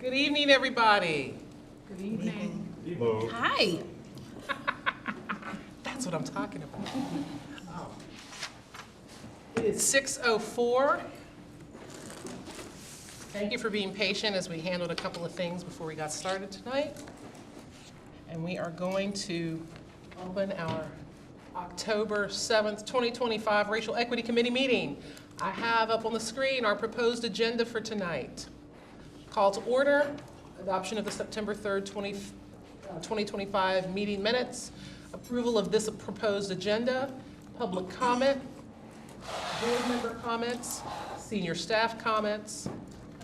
Good evening, everybody. Good evening. Hello. Hi. That's what I'm talking about. It is 6:04. Thank you for being patient as we handled a couple of things before we got started tonight. And we are going to open our October 7th, 2025 Racial Equity Committee meeting. I have up on the screen our proposed agenda for tonight. Call to order, adoption of the September 3rd, 2025 meeting minutes, approval of this proposed agenda, public comment, board member comments, senior staff comments,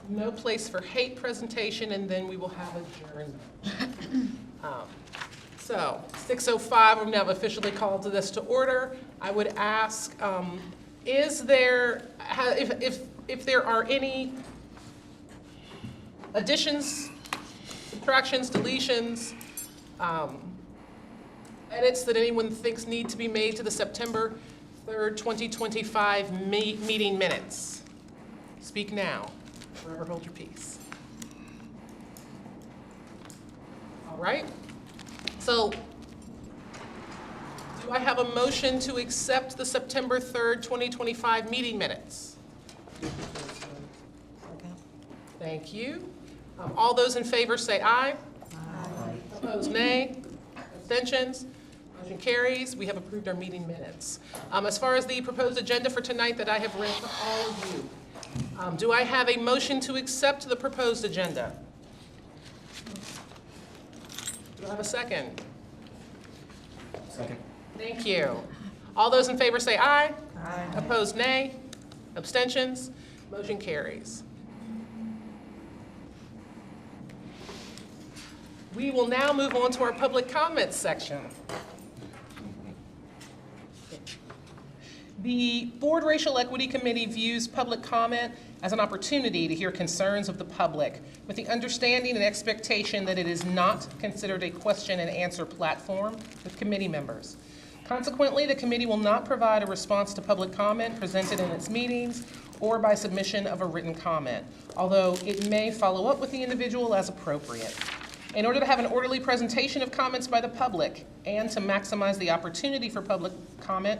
no place for hate presentation, and then we will have adjournment. So 6:05, we've now officially called this to order. I would ask, if there are any additions, subtractions, deletions, edits that anyone thinks need to be made to the September 3rd, 2025 meeting minutes. Speak now, forever hold your peace. All right, so do I have a motion to accept the September 3rd, 2025 meeting minutes? Thank you. All those in favor say aye. Aye. Opposed, nay. Abstentions? Motion carries. We have approved our meeting minutes. As far as the proposed agenda for tonight that I have read to all of you, do I have a motion to accept the proposed agenda? Do I have a second? Second. Thank you. All those in favor say aye. Aye. Opposed, nay. Abstentions? Motion carries. We will now move on to our public comments section. The Board Racial Equity Committee views public comment as an opportunity to hear concerns of the public with the understanding and expectation that it is not considered a question and answer platform with committee members. Consequently, the committee will not provide a response to public comment presented in its meetings or by submission of a written comment, although it may follow up with the individual as appropriate. In order to have an orderly presentation of comments by the public and to maximize the opportunity for public comment,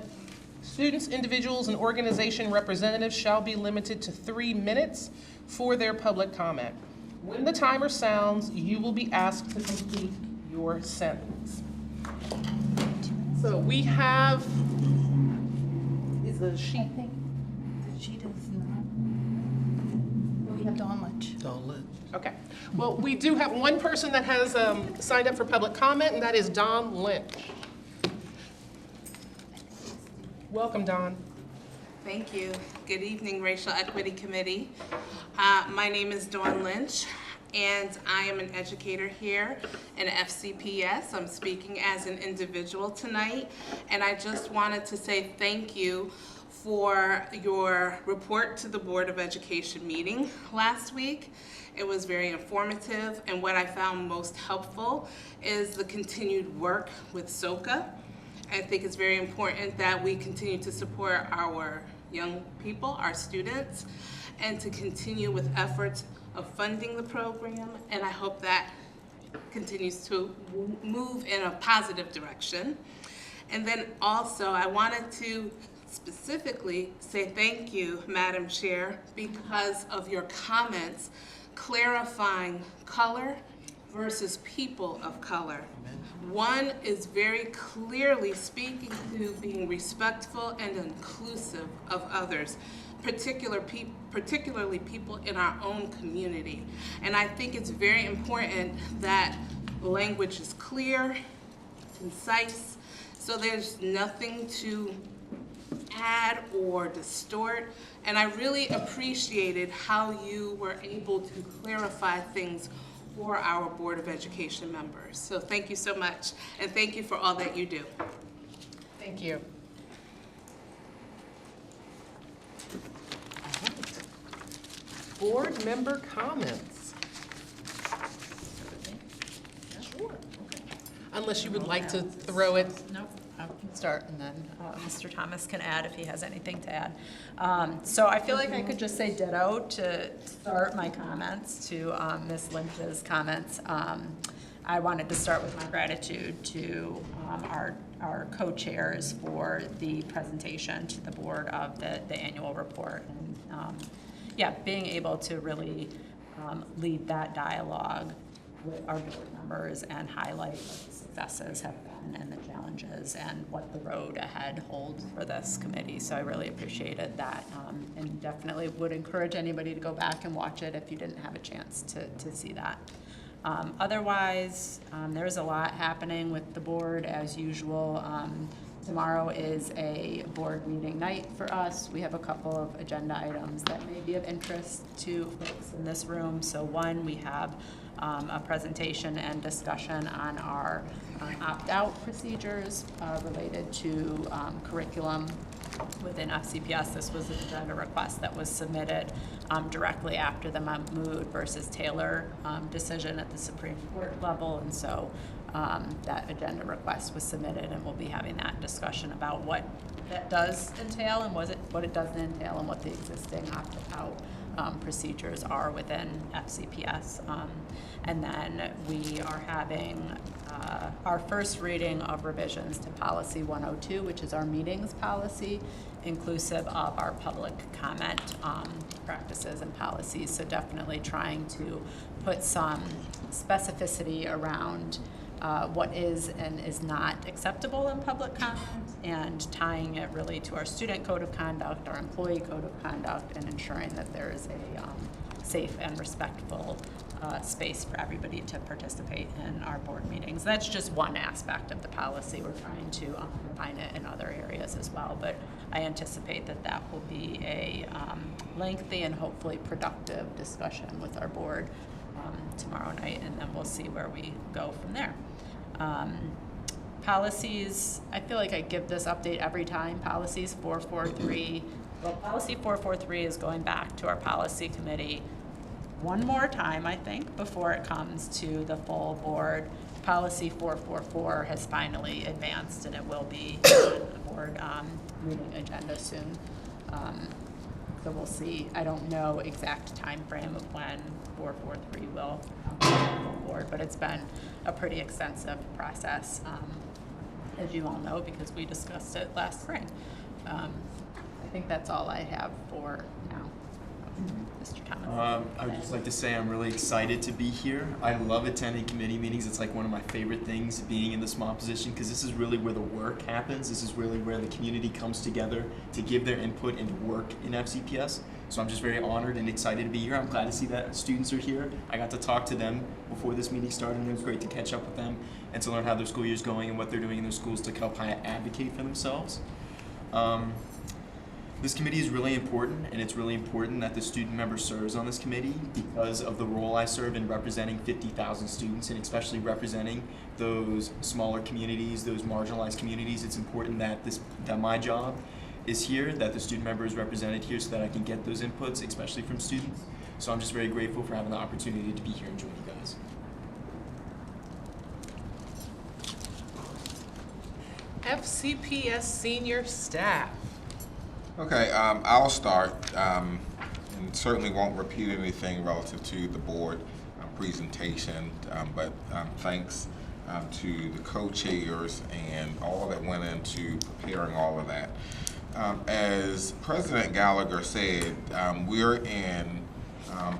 students, individuals, and organization representatives shall be limited to 3 minutes for their public comment. When the timer sounds, you will be asked to complete your sentence. So we have, is the sheet? I think the sheet is not. We have Dawn Lynch. Okay. Well, we do have one person that has signed up for public comment, and that is Dawn Lynch. Welcome, Dawn. Thank you. Good evening, Racial Equity Committee. My name is Dawn Lynch, and I am an educator here in FCPS. I'm speaking as an individual tonight, and I just wanted to say thank you for your report to the Board of Education meeting last week. It was very informative, and what I found most helpful is the continued work with SOCA. I think it's very important that we continue to support our young people, our students, and to continue with efforts of funding the program, and I hope that continues to move in a positive direction. And then also, I wanted to specifically say thank you, Madam Chair, because of your comments clarifying color versus people of color. One is very clearly speaking to being respectful and inclusive of others, particularly people in our own community. And I think it's very important that language is clear, concise, so there's nothing to add or distort. And I really appreciated how you were able to clarify things for our Board of Education members. So thank you so much, and thank you for all that you do. Thank you. All right. Board member comments. Sure. Okay. Unless you would like to throw it. Nope, I can start, and then Mr. Thomas can add if he has anything to add. So I feel like I could just say ditto to start my comments to Ms. Lynch's comments. I wanted to start with my gratitude to our co-chairs for the presentation to the board of the annual report. And yeah, being able to really lead that dialogue with our board members and highlight what the successes have been and the challenges and what the road ahead holds for this committee. So I really appreciated that, and definitely would encourage anybody to go back and watch it if you didn't have a chance to see that. Otherwise, there's a lot happening with the board as usual. Tomorrow is a board meeting night for us. We have a couple of agenda items that may be of interest to folks in this room. So one, we have a presentation and discussion on our opt-out procedures related to curriculum within FCPS. This was an agenda request that was submitted directly after the Mahmood versus Taylor decision at the Supreme Court level, and so that agenda request was submitted, and we'll be having that discussion about what that does entail and what it doesn't entail, and what the existing opt-out procedures are within FCPS. And then we are having our first reading of revisions to Policy 102, which is our meetings policy, inclusive of our public comment practices and policies. So definitely trying to put some specificity around what is and is not acceptable in public comment, and tying it really to our student code of conduct, our employee code of conduct, and ensuring that there is a safe and respectful space for everybody to participate in our board meetings. That's just one aspect of the policy. We're trying to refine it in other areas as well, but I anticipate that that will be a lengthy and hopefully productive discussion with our board tomorrow night, and then we'll see where we go from there. Policies, I feel like I give this update every time. Policies 443, well, policy 443 is going back to our policy committee one more time, I think, before it comes to the full board. Policy 444 has finally advanced, and it will be on the board meeting agenda soon. So we'll see. I don't know exact time frame of when 443 will come to the full board, but it's been a pretty extensive process, as you all know, because we discussed it last spring. I think that's all I have for now. Mr. Thomas. I would just like to say I'm really excited to be here. I love attending committee meetings. It's like one of my favorite things, being in the small position, because this is really where the work happens. This is really where the community comes together to give their input and to work in FCPS. So I'm just very honored and excited to be here. I'm glad to see that students are here. I got to talk to them before this meeting started, and it was great to catch up with them and to learn how their school year is going and what they're doing in their schools to help advocate for themselves. This committee is really important, and it's really important that the student member serves on this committee because of the role I serve in representing 50,000 students, and especially representing those smaller communities, those marginalized communities. It's important that my job is here, that the student member is represented here, so that I can get those inputs, especially from students. So I'm just very grateful for having the opportunity to be here and join you guys. FCPS senior staff. Okay, I'll start, and certainly won't repeat anything relative to the board presentation, but thanks to the co-chairs and all that went into preparing all of that. As President Gallagher said, we're in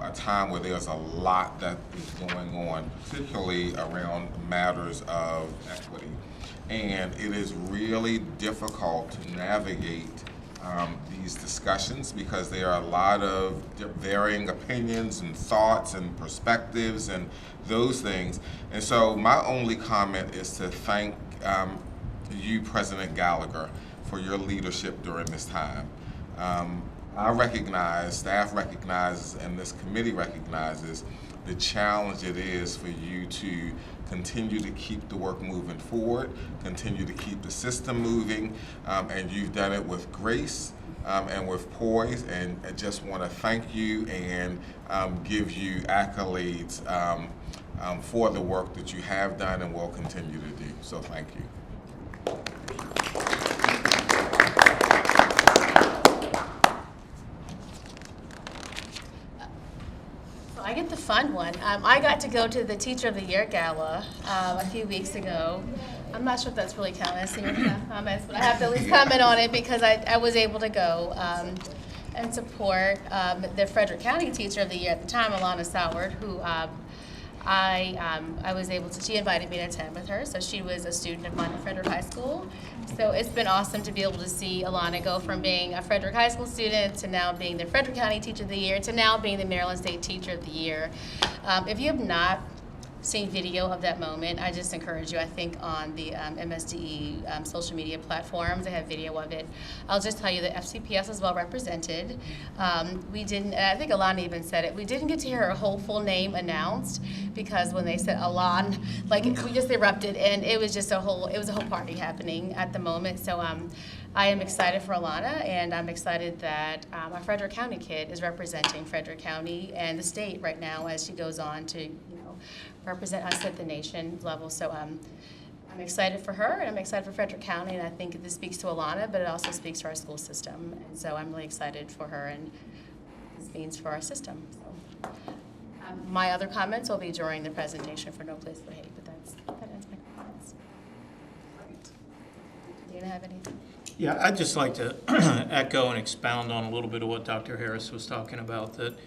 a time where there's a lot that is going on, particularly around matters of equity, and it is really difficult to navigate these discussions because there are a lot of varying opinions and thoughts and perspectives and those things. And so my only comment is to thank you, President Gallagher, for your leadership during this time. I recognize, staff recognizes, and this committee recognizes the challenge it is for you to continue to keep the work moving forward, continue to keep the system moving, and you've done it with grace and with poise, and I just want to thank you and give you accolades for the work that you have done and will continue to do. So thank you. fun one. I got to go to the Teacher of the Year Gala a few weeks ago. I'm not sure if that's really counting as senior staff comments, but I have to at least comment on it because I was able to go and support the Frederick County Teacher of the Year at the time, Alana Soward, who I was able to, she invited me to attend with her, so she was a student of mine at Frederick High School. So it's been awesome to be able to see Alana go from being a Frederick High School student to now being the Frederick County Teacher of the Year to now being the Maryland State Teacher of the Year. If you have not seen video of that moment, I just encourage you, I think on the MSDE social media platforms, they have video of it. I'll just tell you that FCPS is well represented. We didn't, I think Alana even said it, we didn't get to hear her whole full name announced because when they said Alan, like we just erupted and it was just a whole party happening at the moment. So I am excited for Alana and I'm excited that our Frederick County kid is representing Frederick County and the state right now as she goes on to, represent us at the nation level. So I'm excited for her and I'm excited for Frederick County, and I think this speaks to Alana, but it also speaks to our school system. And so I'm really excited for her and what this means for our system. So, my other comments will be during the presentation for No Place for Hate, but that ends my comments. Do you have anything? Yeah, I'd just like to echo and expound on a little bit of what Dr. Harris was talking about, that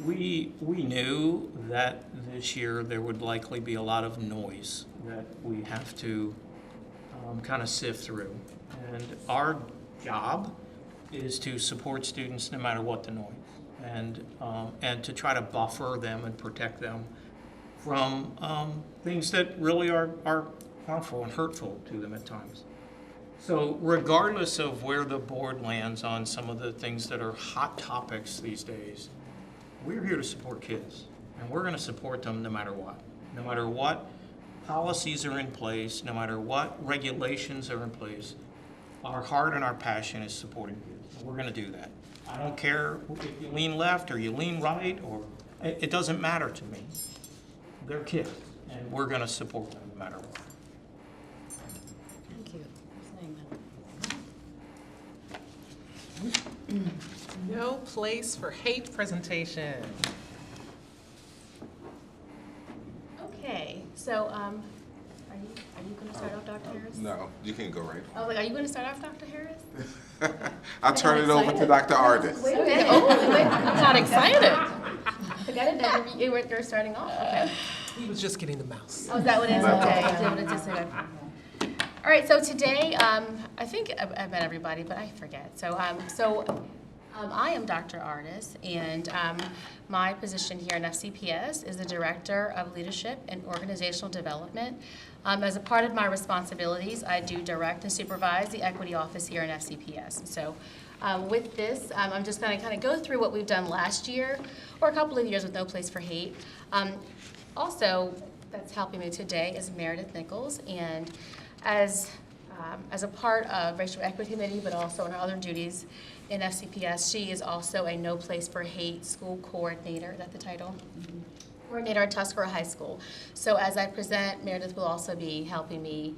we knew that this year there would likely be a lot of noise that we have to kind of sift through. And our job is to support students no matter what the noise, and to try to buffer them and protect them from things that really are harmful and hurtful to them at times. So regardless of where the board lands on some of the things that are hot topics these days, we're here to support kids, and we're going to support them no matter what. No matter what policies are in place, no matter what regulations are in place, our heart and our passion is supporting kids. And we're going to do that. I don't care if you lean left or you lean right, or it doesn't matter to me. They're kids, and we're going to support them no matter what. Thank you for saying that. No Place for Hate presentation. Okay, so are you going to start off, Dr. Harris? No, you can go right. I was like, are you going to start off, Dr. Harris? I'll turn it over to Dr. Artis. Wait a minute. Oh, wait. I'm not excited. Forget it, that you were starting off. Okay. He was just getting the mouse. Oh, is that what it is? Okay. All right, so today, I think I met everybody, but I forget. So I am Dr. Artis, and my position here in FCPS is the Director of Leadership and Organizational Development. As a part of my responsibilities, I do direct and supervise the Equity Office here in FCPS. So with this, I'm just going to kind of go through what we've done last year, or a couple of years with No Place for Hate. Also, that's helping me today is Meredith Nichols, and as a part of Racial Equity Committee, but also in her other duties in FCPS, she is also a No Place for Hate school coordinator. Is that the title? Mm-hmm. Coordinator at Tuscarora High School. So as I present, Meredith will also be helping me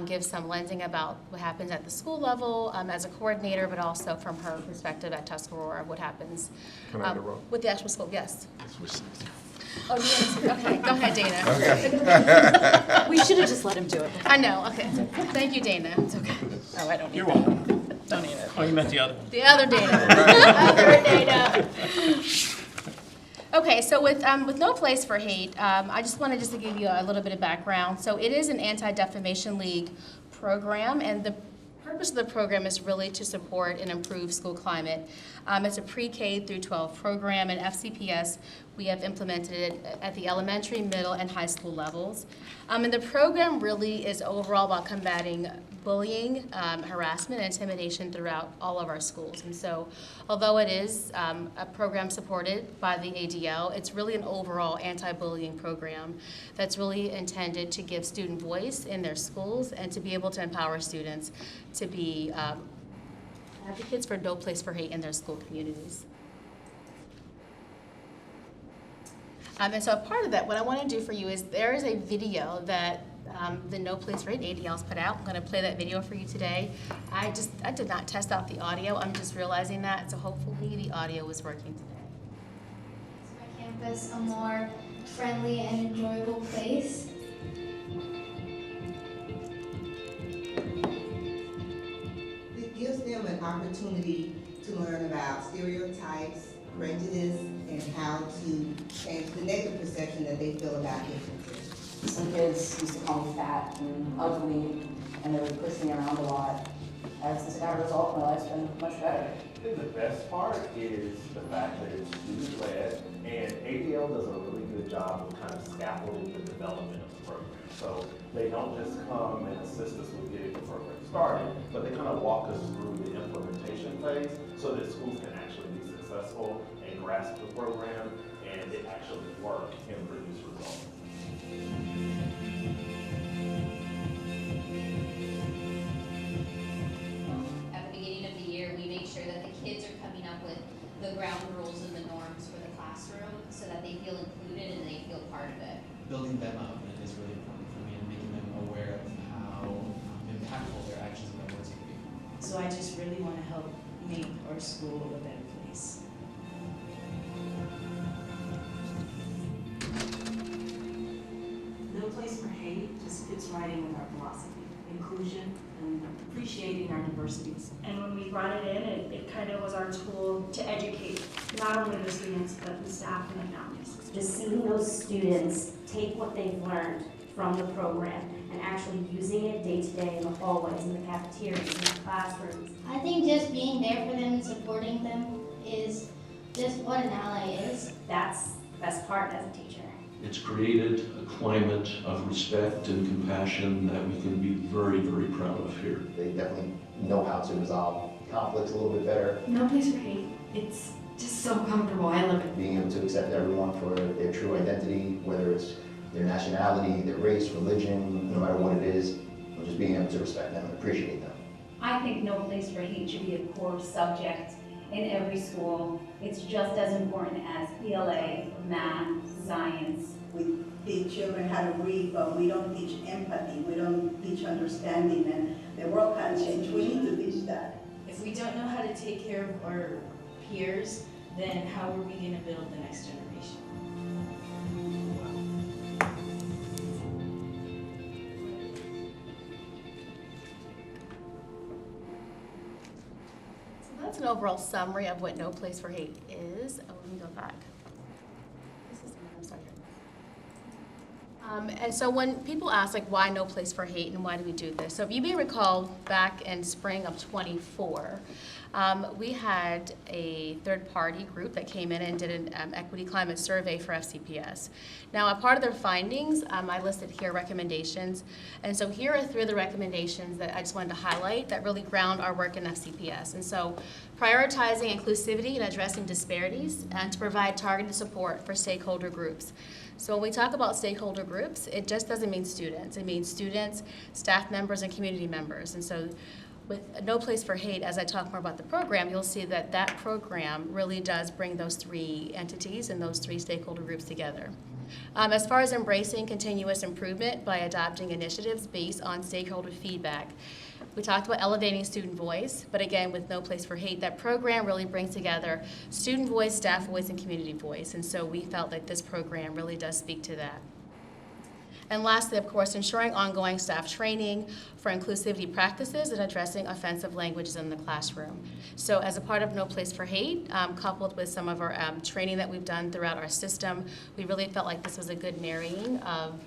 give some lensing about what happens at the school level as a coordinator, but also from her perspective at Tuscarora, what happens with the actual school. Yes. Oh, okay, go ahead, Dana. Okay. We should have just let him do it. I know, okay. Thank you, Dana. It's okay. Oh, I don't need You're that. welcome. Don't need it. Oh, you meant the other one. The other Dana. Other Dana. Okay, so with No Place for Hate, I just wanted to give you a little bit of background. So it is an Anti-Defamation League program, and the purpose of the program is really to support and improve school climate. It's a pre-K through 12 program, and FCPS, we have implemented it at the elementary, middle, and high school levels. And the program really is overall about combating bullying, harassment, and intimidation throughout all of our schools. And so, although it is a program supported by the ADL, it's really an overall anti-bullying program that's really intended to give student voice in their schools and to be able to empower students to be advocates for No Place for Hate in their school communities. And so a part of that, what I want to do for you is there is a video that the No Place for Hate ADL's put out. I'm going to play that video for you today. I did not test out the audio. I'm just realizing that, so hopefully the audio is working today. So I can't campus a more friendly and enjoyable place. It gives them an opportunity to learn about stereotypes, prejudice, and how to change the negative perception that they feel about differences. Some kids used to call me fat and ugly, and they would push me around a lot. Ever since I got a result, my life's been much better. I think the best part is the fact that it's student-led, and ADL does a really good job of kind of scaffolding the development of the program. So they don't just come and assist us with getting the program started, but they kind of walk us through the implementation phase so that schools can actually be successful and grasp the program and it actually work and produce results. At the beginning of the year, we make sure that the kids are coming up with the ground rules and the norms for the classroom so that they feel included and they feel part of it. Building them up is really important for me and making them aware of how impactful their actions and their words can be. So I just really want to help make our school a better place. No Place for Hate just fits right in with our philosophy. Inclusion and appreciating our diversities. And when we brought it in, it kind of was our tool to educate not only the students, but the staff and the families. Just seeing those students take what they've learned from the program and actually using it day to day in the hallways, in the cafeterias, in the classrooms. I think just being there for them and supporting them is just what an ally is. That's the best part as a teacher. It's created a climate of respect and compassion that we can be very, very proud of here. They definitely know how to resolve conflicts a little bit better. No Place for Hate. It's just so comfortable. I love it. Being able to accept everyone for their true identity, whether it's their nationality, their race, religion, no matter what it is, or just being able to respect them and appreciate them. I think No Place for Hate should be a core subject in every school. It's just as important as ELA, math, science. We teach children how to read, but we don't teach empathy. We don't teach understanding, and the world can change. We need to teach that. If we don't know how to take care of our peers, then how are we going to build the next generation? So that's an overall summary of what No Place for Hate is. Oh, let me go back. I'm sorry. And so when people ask, like, why No Place for Hate and why do we do this? So if you may recall, back in spring of '24, we had a third-party group that came in and did an equity climate survey for FCPS. Now, a part of their findings, I listed here recommendations. And so here are 3 of the recommendations that I just wanted to highlight that really ground our work in FCPS. And so prioritizing inclusivity and addressing disparities, and to provide targeted support for stakeholder groups. So when we talk about stakeholder groups, it just doesn't mean students. It means students, staff members, and community members. And so with No Place for Hate, as I talk more about the program, you'll see that that program really does bring those 3 entities and those 3 stakeholder groups together. As far as embracing continuous improvement by adopting initiatives based on stakeholder feedback, we talked about elevating student voice, but again, with No Place for Hate, that program really brings together student voice, staff voice, and community voice. And so we felt that this program really does speak to that. And lastly, of course, ensuring ongoing staff training for inclusivity practices and addressing offensive languages in the classroom. So as a part of No Place for Hate, coupled with some of our training that we've done throughout our system, we really felt like this was a good marrying of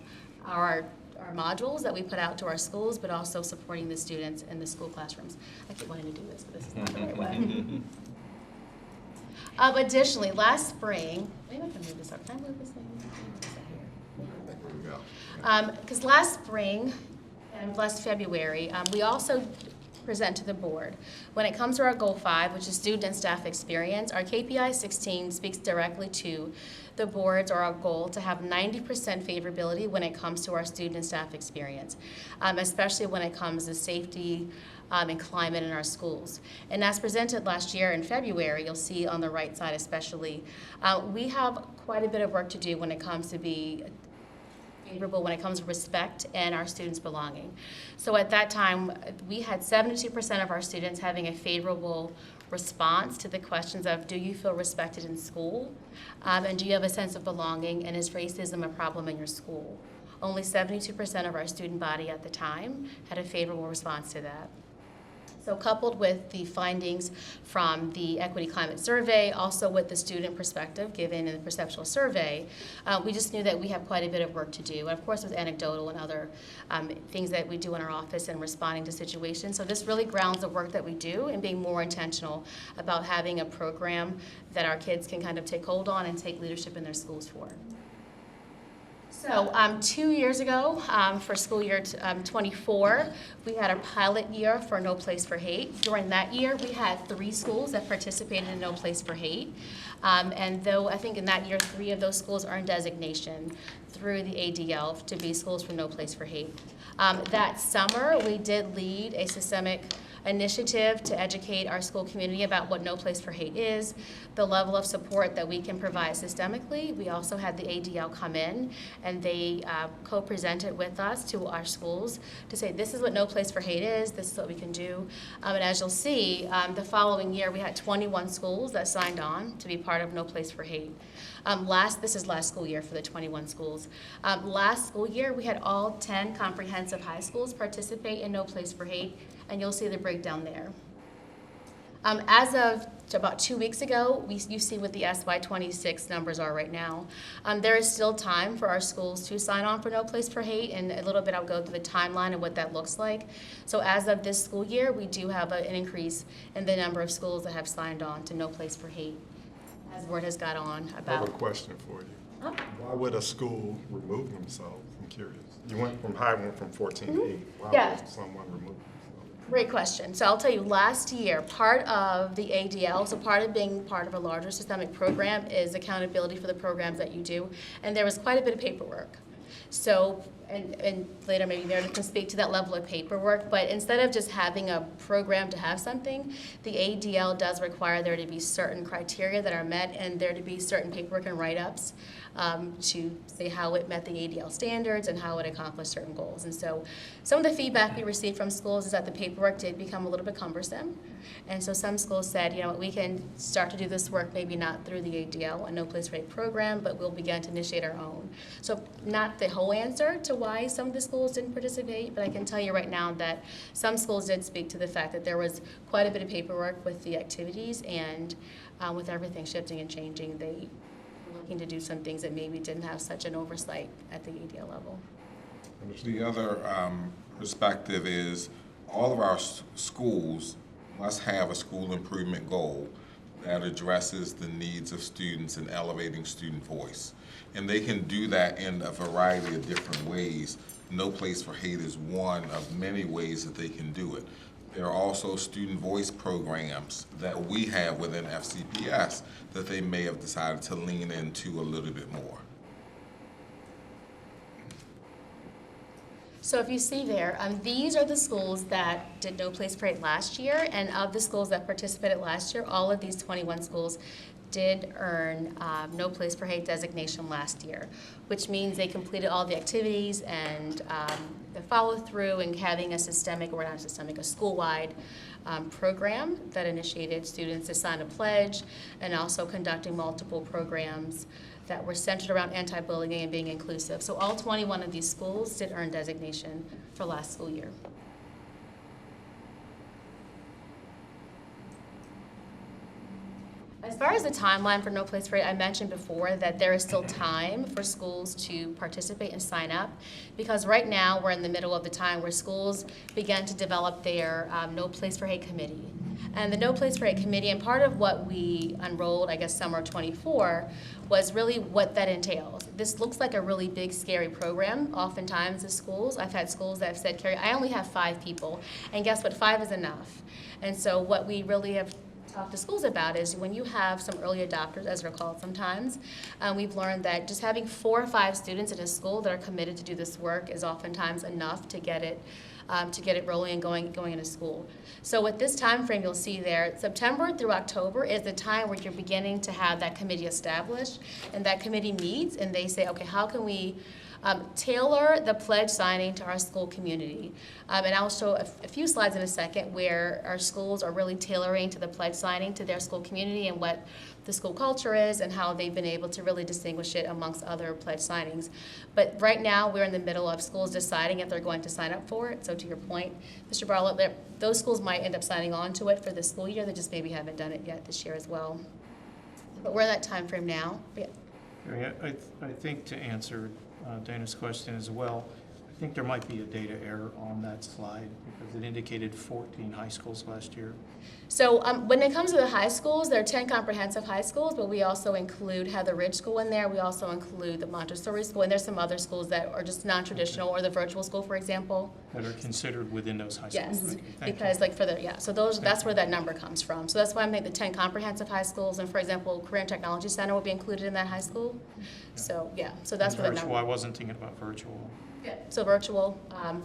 our modules that we put out to our schools, but also supporting the students in the school classrooms. I keep wanting to do this, but this is not the right way. Additionally, last spring, maybe I can move this up. Can I move this thing? Because last spring and last February, we also present to the board. When it comes to our Goal 5, which is student and staff experience, our KPI 16 speaks directly to the boards or our goal to have 90% favorability when it comes to our student and staff experience, especially when it comes to safety and climate in our schools. And as presented last year in February, you'll see on the right side especially, we have quite a bit of work to do when it comes to be favorable when it comes to respect and our students' belonging. So at that time, we had 72% of our students having a favorable response to the questions of, do you feel respected in school? And do you have a sense of belonging? And is racism a problem in your school? Only 72% of our student body at the time had a favorable response to that. So coupled with the findings from the Equity Climate Survey, also with the student perspective given in the perceptual survey, we just knew that we have quite a bit of work to do. And of course, with anecdotal and other things that we do in our office and responding to situations. So this really grounds the work that we do and being more intentional about having a program that our kids can kind of take hold on and take leadership in their schools for. So 2 years ago, for school year 24, we had a pilot year for No Place for Hate. During that year, we had 3 schools that participated in No Place for Hate. And though I think in that year, 3 of those schools earned designation through the ADL to be schools for No Place for Hate. That summer, we did lead a systemic initiative to educate our school community about what No Place for Hate is, the level of support that we can provide systemically. We also had the ADL come in and they co-presented with us to our schools to say this is what No Place for Hate is, this is what we can do. And as you'll see, the following year we had 21 schools that signed on to be part of No Place for Hate. This is last school year for the 21 schools. Last school year we had all 10 comprehensive high schools participate in No Place for Hate, and you'll see the breakdown there. As of about 2 weeks ago, you see what the SY26 numbers are right now. There is still time for our schools to sign on for No Place for Hate, and a little bit I'll go through the timeline and what that looks like. So as of this school year, we do have an increase in the number of schools that have signed on to No Place for Hate, as word has got on about. I have a question for you. Why would a school remove themselves? I'm curious. You went from 14 to 8. Why would someone remove themselves? Great question. So I'll tell you, last year, part of the ADL, so part of being part of a larger systemic program is accountability for the programs that you do, and there was quite a bit of paperwork. So, and later maybe Meredith can speak to that level of paperwork, but instead of just having a program to have something, the ADL does require there to be certain criteria that are met and there to be certain paperwork and write-ups to say how it met the ADL standards and how it accomplished certain goals. And so some of the feedback we received from schools is that the paperwork did become a little bit cumbersome. And so some schools said, you know, we can start to do this work maybe not through the ADL, a No Place for Hate program, but we'll begin to initiate our own. So not the whole answer to why some of the schools didn't participate, but I can tell you right now that some schools did speak to the fact that there was quite a bit of paperwork with the activities, and with everything shifting and changing, they were looking to do some things that maybe didn't have such an oversight at the ADL level. The other perspective is all of our schools must have a school improvement goal that addresses the needs of students and elevating student voice. And they can do that in a variety of different ways. No Place for Hate is one of many ways that they can do it. There are also student voice programs that we have within FCPS that they may have decided to lean into a little bit more. So if you see there, these are the schools that did No Place for Hate last year, and of the schools that participated last year, all of these 21 schools did earn No Place for Hate designation last year, which means they completed all the activities and the follow-through and having a systemic, or not systemic, a school-wide program that initiated students to sign a pledge, and also conducting multiple programs that were centered around anti-bullying and being inclusive. So all 21 of these schools did earn designation for last school year. As far as the timeline for No Place for Hate, I mentioned before that there is still time for schools to participate and sign up, because right now we're in the middle of the time where schools begin to develop their No Place for Hate committee. And the No Place for Hate committee, and part of what we unrolled, I guess, summer 24, was really what that entails. This looks like a really big, scary program. Oftentimes the schools, I've had schools that have said, Carrie, I only have 5 people, and guess what, 5 is enough. And so what we really have talked to schools about is when you have some early adopters, as they're called sometimes, we've learned that just having 4 or 5 students in a school that are committed to do this work is oftentimes enough to get it rolling and going into school. So with this time frame, you'll see there, September through October is the time where you're beginning to have that committee established, and that committee meets and they say, okay, how can we tailor the pledge signing to our school community. And I'll show a few slides in a second where our schools are really tailoring to the pledge signing to their school community and what the school culture is and how they've been able to really distinguish it amongst other pledge signings. But right now, we're in the middle of schools deciding if they're going to sign up for it. So to your point, Mr. Barlow, those schools might end up signing on to it for this school year. They just maybe haven't done it yet this year as well. But we're in that time frame now. Yeah. I think to answer Dana's question as well, I think there might be a data error on that slide because it indicated 14 high schools last year. So when it comes to the high schools, there are 10 comprehensive high schools, but we also include Heather Ridge School in there. We also include the Montessori School, and there's some other schools that are just non-traditional, or the virtual school, for example. That are considered within those high schools. Yes, Okay, because like for the, yeah, so that's where that number comes from. So that's why I make the 10 comprehensive high schools, and for example, Career and Technology Center will be included in that high school. So yeah, so that's where that virtual, number. I wasn't thinking about virtual. Yeah. So virtual,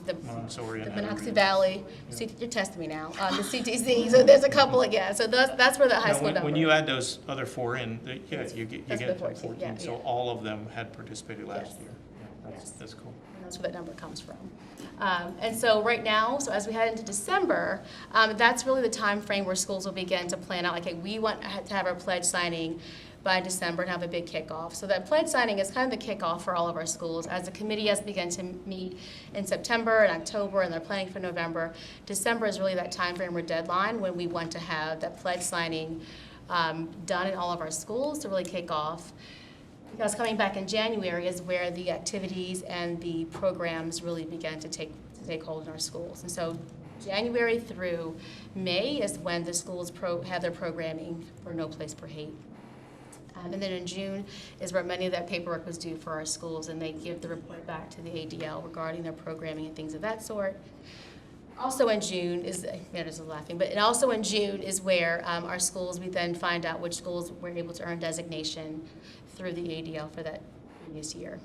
the Montessori and Monocacy Heather Valley, you're testing me now, the CTC, so there's a couple of, yeah, so that's where the high Now, school number. when you add those other 4 in, yeah, you get That's to the 14, 14. yeah, So yeah. all of them had participated last Yes. year. Yeah, that's cool. And that's where that number comes from. And so right now, so as we head into December, that's really the time frame where schools will begin to plan out, like, hey, we want to have our pledge signing by December and have a big kickoff. So that pledge signing is kind of the kickoff for all of our schools. As the committee has begun to meet in September and October, and they're planning for November, December is really that time frame or deadline when we want to have that pledge signing done in all of our schools to really kick off. Because coming back in January is where the activities and the programs really begin to take hold in our schools. And so January through May is when the schools have their programming for No Place for Hate. And then in June is where many of that paperwork was due for our schools, and they give the report back to the ADL regarding their programming and things of that sort. Also in June is, Meredith is laughing, but also in June is where our schools, we then find out which schools were able to earn designation through the ADL for that previous year.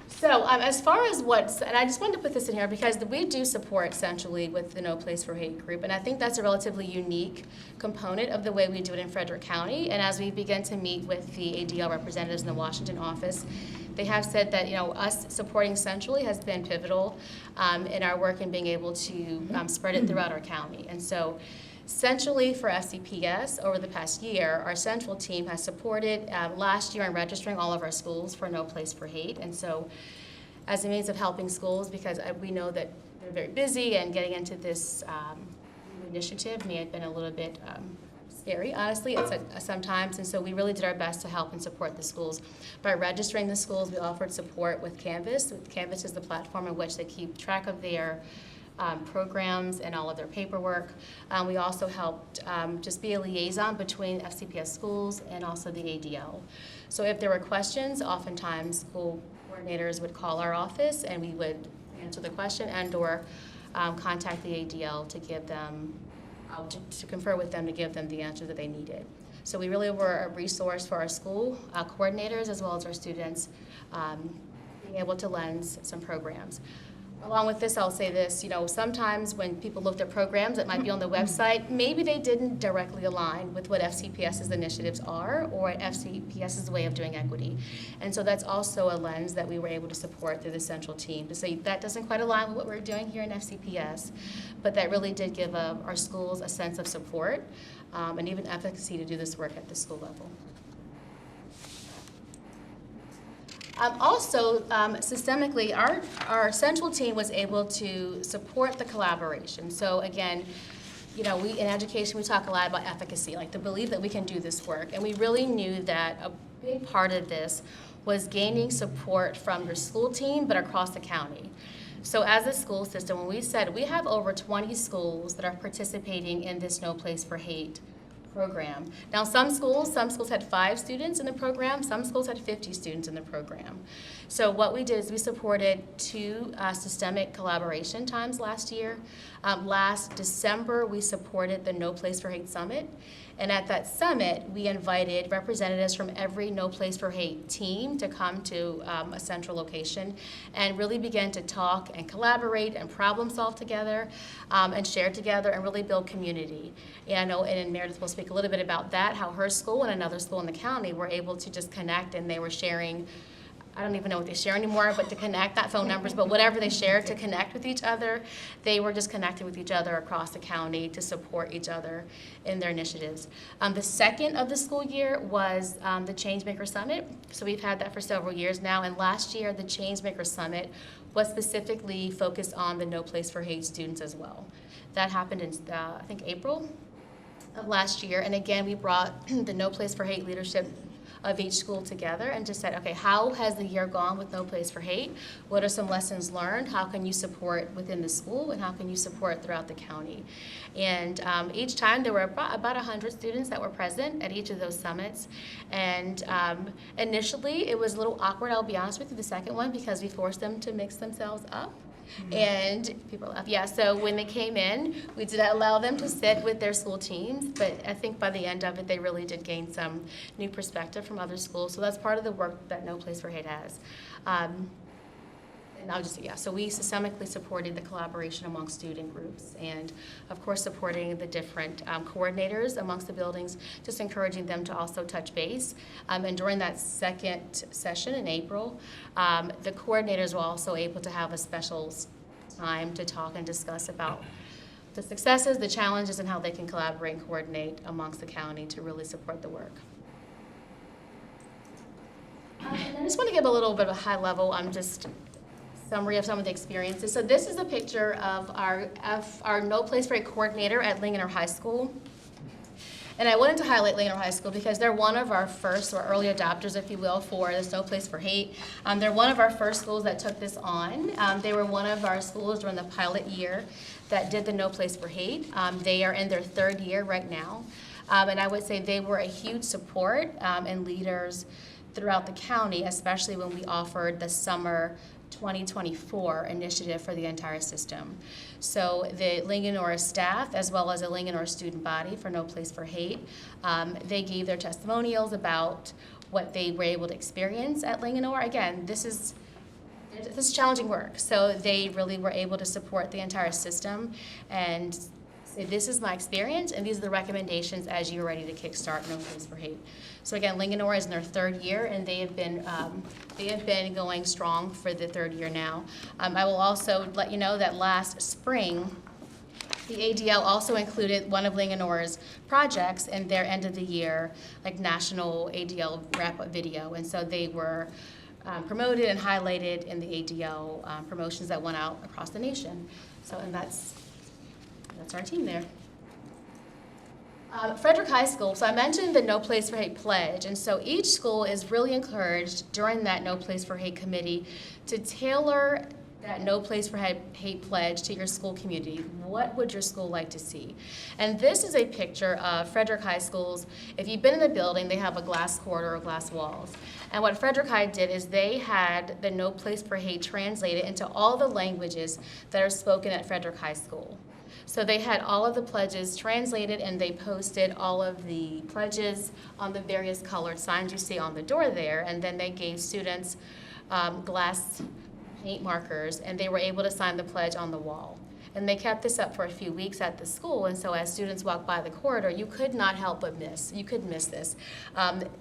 So as far as and I just wanted to put this in here because we do support Centrally with the No Place for Hate group, and I think that's a relatively unique component of the way we do it in Frederick County. And as we begin to meet with the ADL representatives in the Washington office, they have said that, you know, us supporting Centrally has been pivotal in our work in being able to spread it throughout our county. And so Centrally for FCPS over the past year, our central team has supported last year in registering all of our schools for No Place for Hate. And so as a means of helping schools, because we know that they're very busy and getting into this initiative may have been a little bit scary, honestly, sometimes. And so we really did our best to help and support the schools. By registering the schools, we offered support with Canvas. Canvas is the platform in which they keep track of their programs and all of their paperwork. We also helped just be a liaison between FCPS schools and also the ADL. So if there were questions, oftentimes school coordinators would call our office and we would answer the question and or contact the ADL to give them, to confer with them to give them the answer that they needed. So we really were a resource for our school coordinators as well as our students, being able to lens some programs. Along with this, I'll say this, you know, sometimes when people looked at programs that might be on the website, maybe they didn't directly align with what FCPS's initiatives are or FCPS's way of doing equity. And so that's also a lens that we were able to support through the central team to say that doesn't quite align with what we're doing here in FCPS, but that really did give our schools a sense of support and even efficacy to do this work at the school level. Also, systemically, our central team was able to support the collaboration. So again, you know, in education, we talk a lot about efficacy, like the belief that we can do this work. And we really knew that a big part of this was gaining support from your school team, but across the county. So as a school system, when we said we have over 20 schools that are participating in this No Place for Hate program. Now some schools had 5 students in the program, some schools had 50 students in the program. So what we did is we supported 2 systemic collaboration times last year. Last December, we supported the No Place for Hate Summit. And at that summit, we invited representatives from every No Place for Hate team to come to a central location and really begin to talk and collaborate and problem solve together and share together and really build community. And I know, and Meredith will speak a little bit about that, how her school and another school in the county were able to just connect, and they were sharing, I don't even know what they share anymore, but to connect, not phone numbers, but whatever they shared to connect with each other, they were just connecting with each other across the county to support each other in their initiatives. The second of the school year was the Changemaker Summit. So we've had that for several years now, and last year the Changemaker Summit was specifically focused on the No Place for Hate students as well. That happened in, I think, April of last year, and again, we brought the No Place for Hate leadership of each school together and just said, okay, how has the year gone with No Place for Hate? What are some lessons learned? How can you support within the school, and how can you support throughout the county? And each time there were about 100 students that were present at each of those summits. And initially it was a little awkward, I'll be honest with you, the second one, because we forced them to mix themselves up. And people laugh. Yeah, so when they came in, we did allow them to sit with their school teams, but I think by the end of it, they really did gain some new perspective from other schools. So that's part of the work that No Place for Hate has. And I'll just, yeah, so we systemically supported the collaboration among student groups, and of course supporting the different coordinators amongst the buildings, just encouraging them to also touch base. And during that second session in April, the coordinators were also able to have a special time to talk and discuss about the successes, the challenges, and how they can collaborate and coordinate amongst the county to really support the work. And I just want to give a little bit of a high level, summary of some of the experiences. So this is a picture of our No Place for Hate coordinator at Linganore High School. And I wanted to highlight Linganore High School because they're one of our first, or early adopters, if you will, for this No Place for Hate. They're one of our first schools that took this on. They were one of our schools during the pilot year that did the No Place for Hate. They are in their third year right now. And I would say they were a huge support and leaders throughout the county, especially when we offered the summer 2024 initiative for the entire system. So the Linganore staff, as well as the Linganore student body for No Place for Hate, they gave their testimonials about what they were able to experience at Linganore. Again, this is challenging work, so they really were able to support the entire system and say, this is my experience, and these are the recommendations as you're ready to kickstart No Place for Hate. So again, Linganore is in their third year, and they have been going strong for the third year now. I will also let you know that last spring, the ADL also included one of Linganore's projects in their end of the year, like national ADL wrap-up video, and so they were promoted and highlighted in the ADL promotions that went out across the nation. So, and that's our team there. Frederick High School, so I mentioned the No Place for Hate pledge, and so each school is really encouraged during that No Place for Hate committee to tailor that No Place for Hate pledge to your school community. What would your school like to see? And this is a picture of Frederick High Schools. If you've been in the building, they have a glass corridor or glass walls. And what Frederick High did is they had the No Place for Hate translated into all the languages that are spoken at Frederick High School. So they had all of the pledges translated, and they posted all of the pledges on the various colored signs you see on the door there, and then they gave students glass paint markers, and they were able to sign the pledge on the wall. And they kept this up for a few weeks at the school, and so as students walked by the corridor, you could not help but miss. You could miss this.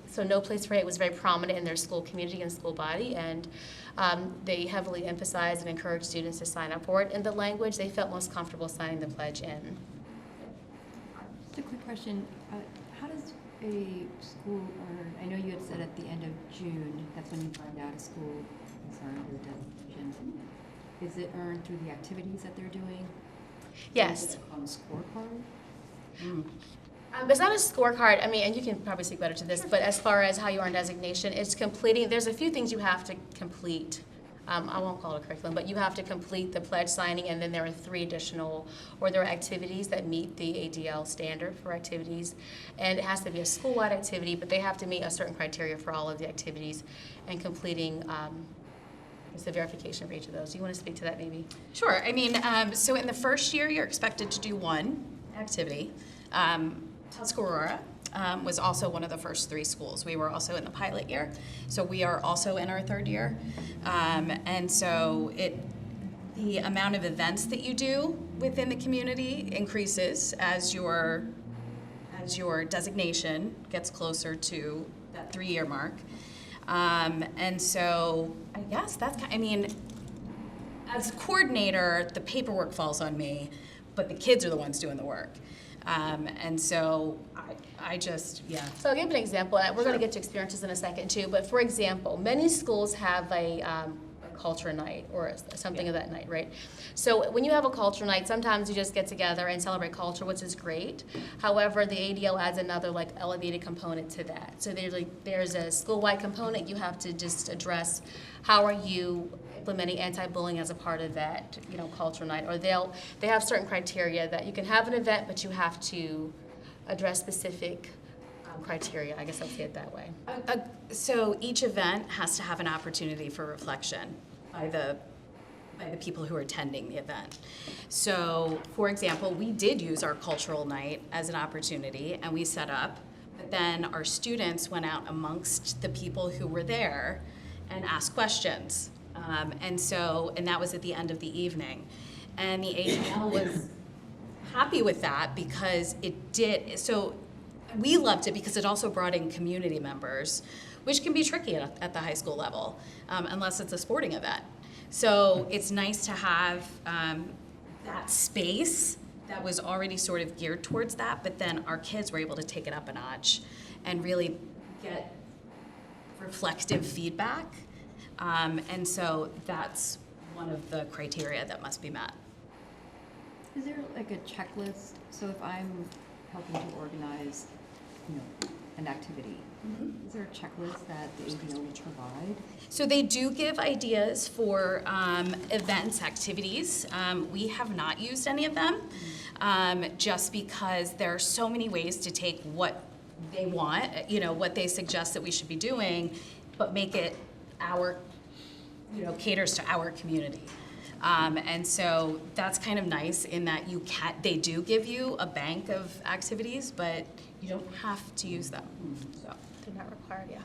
So No Place for Hate was very prominent in their school community and school body, and they heavily emphasized and encouraged students to sign up for it in the language they felt most comfortable signing the pledge in. Just a quick question. How does a school earn, I know you had said at the end of June, that's when you find out a school has earned their designation. Is it earned through the activities that they're doing? Yes. Is it on a scorecard? It's not a scorecard, I mean, and you can probably speak better to this, but as far as how you earn designation, it's completing, there's a few things you have to complete. I won't call it a curriculum, but you have to complete the pledge signing, and then there are 3 additional, or there are activities that meet the ADL standard for activities. And it has to be a school-wide activity, but they have to meet a certain criteria for all of the activities and completing It's the verification for each of those. Do you want to speak to that maybe? Sure. I mean, so in the first year, you're expected to do one activity. Tuscarora was also one of the first 3 schools. We were also in the pilot year, so we are also in our 3rd year. And so the amount of events that you do within the community increases as your designation gets closer to that 3-year mark. And so I guess I mean, as coordinator, the paperwork falls on me, but the kids are the ones doing the work. And so I just, yeah. So I'll give an example. We're going to get to experiences in a second too, but for example, many schools have a culture night or something of that night, right? So when you have a culture night, sometimes you just get together and celebrate culture, which is great. However, the ADL adds another like elevated component to that. So there's a school-wide component. You have to just address how are you implementing anti-bullying as a part of that, culture night, or they have certain criteria that you can have an event, but you have to address specific criteria. I guess I'll say it that way. So each event has to have an opportunity for reflection by the people who are attending the event. So, for example, we did use our cultural night as an opportunity, and we set up, but then our students went out amongst the people who were there and asked questions. And that was at the end of the evening. And the ADL was happy with that because it did, so we loved it because it also brought in community members, which can be tricky at the high school level, unless it's a sporting event. So it's nice to have that space that was already sort of geared towards that, but then our kids were able to take it up a notch and really get reflective feedback. And so that's one of the criteria that must be met. Is there like a checklist? So if I'm helping to organize, an activity, is there a checklist that the ADL will provide? So they do give ideas for events, activities. We have not used any of them, just because there are so many ways to take what they want, what they suggest that we should be doing, but make it caters to our community. And so that's kind of nice in that they do give you a bank of activities, but you don't have to use them. So they're not required, yeah.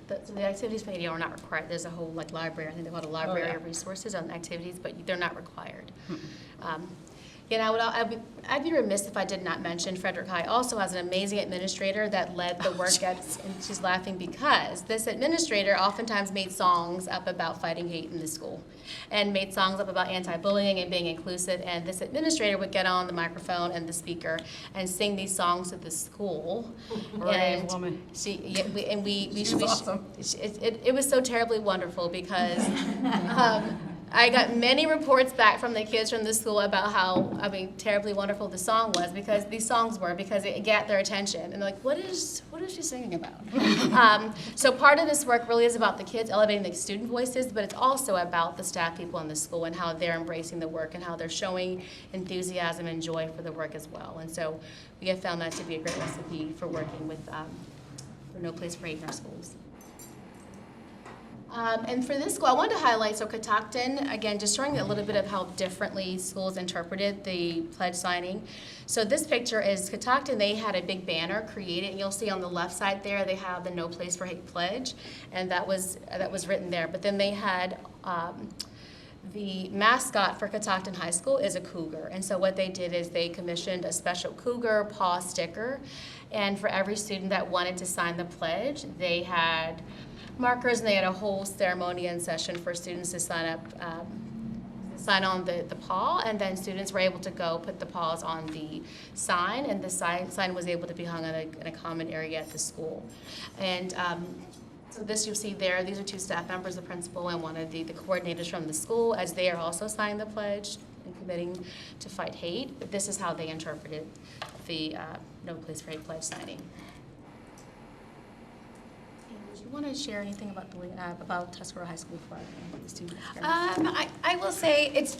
The activities for ADL are not required. There's a whole library. I think they call it a library of resources on activities, but they're not required. I'd be remiss if I did not mention Frederick High also has an amazing administrator that led the work and she's laughing because this administrator oftentimes made songs up about fighting hate in the school and made songs up about anti-bullying and being inclusive, and this administrator would get on the microphone and the speaker and sing these songs to the school. Brave woman. Awesome. It was so terribly wonderful because I got many reports back from the kids from the school about how, terribly wonderful the song was because it got their attention. And they're like, what is she singing about? So part of this work really is about the kids elevating the student voices, but it's also about the staff people in the school and how they're embracing the work and how they're showing enthusiasm and joy for the work as well. And so we have found that to be a great recipe for working with for No Place for Hate in our schools. And for this school, I wanted to highlight, Catoctin, again, just showing a little bit of how differently schools interpreted the pledge signing. So this picture is Catoctin. They had a big banner created, and you'll see on the left side there, they have the No Place for Hate pledge, and that was written there. But then they had the mascot for Catoctin High School is a cougar. And so what they did is they commissioned a special cougar paw sticker, and for every student that wanted to sign the pledge, they had markers, and they had a whole ceremony and session for students to sign on the paw, and then students were able to go put the paws on the sign, and the sign was able to be hung in a common area at the school. And so this you'll see there, these are 2 staff members, the principal and one of the coordinators from the school, as they are also signing the pledge and committing to fight hate. But this is how they interpreted the No Place for Hate pledge signing. Do you want to share anything about Tuscarora High School before I go to the I will say it's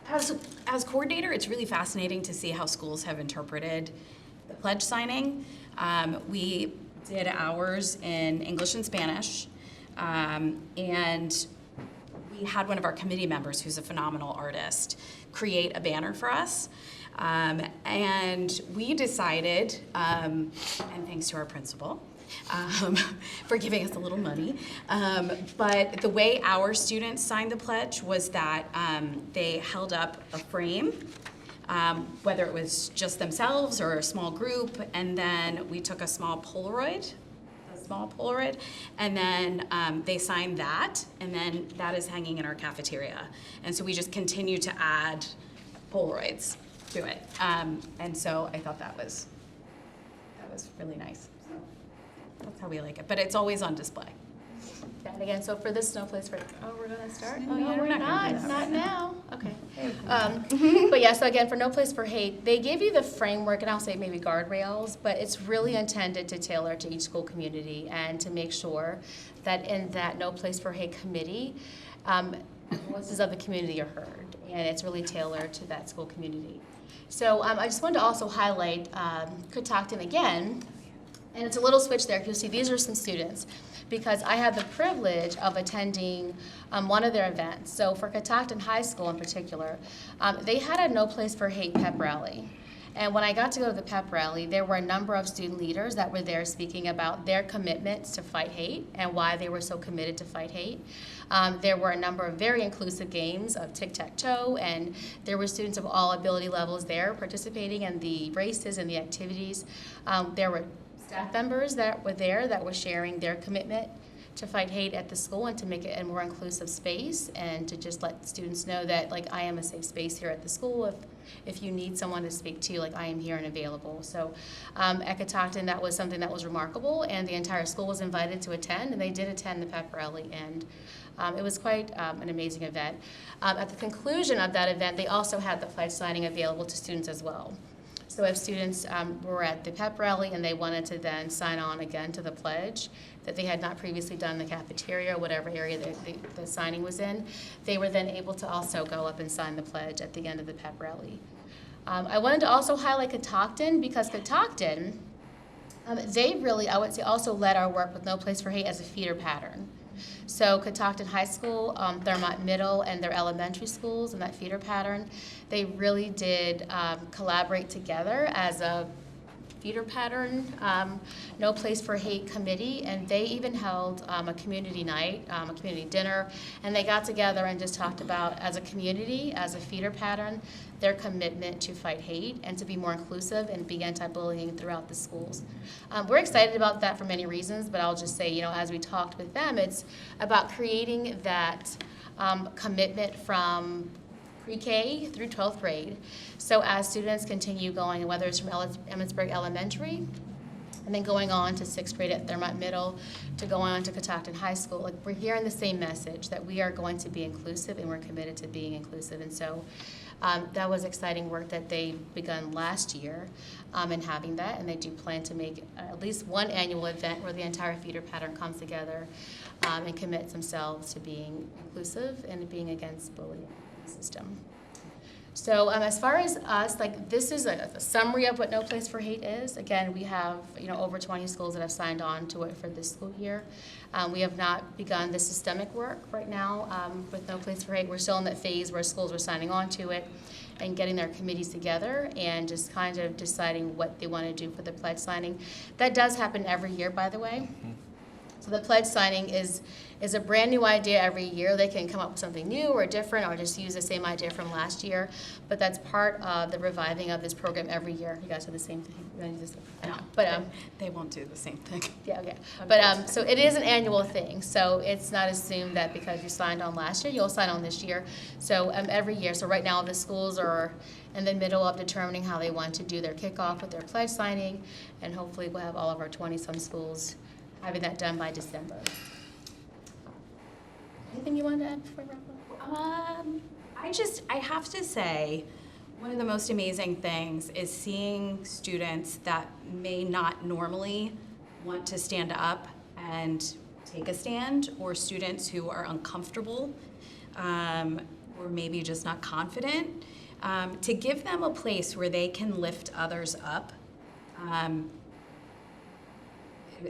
as coordinator, it's really fascinating to see how schools have interpreted the pledge signing. We did ours in English and Spanish, and we had one of our committee members, who's a phenomenal artist, create a banner for us. And we decided, and thanks to our principal, for giving us a little money. But the way our students signed the pledge was that they held up a frame, whether it was just themselves or a small group, and then we took a small Polaroid, and then they signed that, and then that is hanging in our cafeteria. And so we just continue to add Polaroids to it. And so I thought that was really nice. So that's how we like it, but it's always on display. And again, so for this No Place for, we're gonna start? Oh, No, yeah, we're we're not gonna do not that. now, okay. But yeah, so again, for No Place for Hate, they give you the framework, and I'll say maybe guardrails, but it's really intended to tailor to each school community and to make sure that in that No Place for Hate committee, voices of the community are heard, and it's really tailored to that school community. So I just wanted to also highlight Catoctin again, and it's a little switch there. You'll see these are some students, because I had the privilege of attending one of their events. So for Catoctin High School in particular, they had a No Place for Hate pep rally. And when I got to go to the pep rally, there were a number of student leaders that were there speaking about their commitments to fight hate and why they were so committed to fight hate. There were a number of very inclusive games of tic-tac-toe, and there were students of all ability levels there participating in the races and the activities. There were staff members that were there that were sharing their commitment to fight hate at the school and to make it a more inclusive space, and to just let students know that, like, I am a safe space here at the school. If you need someone to speak to, like, I am here and available. So at Catoctin, that was something that was remarkable, and the entire school was invited to attend, and they did attend the pep rally, and it was quite an amazing event. At the conclusion of that event, they also had the pledge signing available to students as well. So if students were at the pep rally and they wanted to then sign on again to the pledge that they had not previously done in the cafeteria or whatever area the signing was in, they were then able to also go up and sign the pledge at the end of the pep rally. I wanted to also highlight Catoctin, because Catoctin, they really, I would say, also led our work with No Place for Hate as a feeder pattern. So Catoctin High School, Thurmont Middle, and their elementary schools in that feeder pattern, they really did collaborate together as a feeder pattern, No Place for Hate committee, and they even held a community night, a community dinner, and they got together and just talked about, as a community, as a feeder pattern, their commitment to fight hate and to be more inclusive and be anti-bullying throughout the schools. We're excited about that for many reasons, but I'll just say, you know, as we talked with them, it's about creating that commitment from pre-K through 12th grade. So as students continue going, whether it's from Emmitsburg Elementary, and then going on to 6th grade at Thurmont Middle, to go on to Catoctin High School, like, we're hearing the same message, that we are going to be inclusive and we're committed to being inclusive. And so that was exciting work that they begun last year in having that, and they do plan to make at least one annual event where the entire feeder pattern comes together and commits themselves to being inclusive and being against bullying in the system. So as far as us, like, this is a summary of what No Place for Hate is. Again, we have, you know, over 20 schools that have signed on to it for this school year. We have not begun the systemic work right now with No Place for Hate. We're still in that phase where schools are signing on to it and getting their committees together and just kind of deciding what they want to do for the pledge signing. That does happen every year, by the way. So the pledge signing is a brand new idea every year. They can come up with something new or different, or just use the same idea from last year. But that's part of the reviving of this program every year. You guys do the same thing. I know, but they won't do the same thing. Yeah, okay. But so it is an annual thing. So it's not assumed that because you signed on last year, you'll sign on this year. So every year. So right now the schools are in the middle of determining how they want to do their kickoff with their pledge signing, and hopefully we'll have all of our 20-some schools having that done by December. Anything you want to add before we wrap up? I have to say, one of the most amazing things is seeing students that may not normally want to stand up and take a stand, or students who are uncomfortable or maybe just not confident, to give them a place where they can lift others up.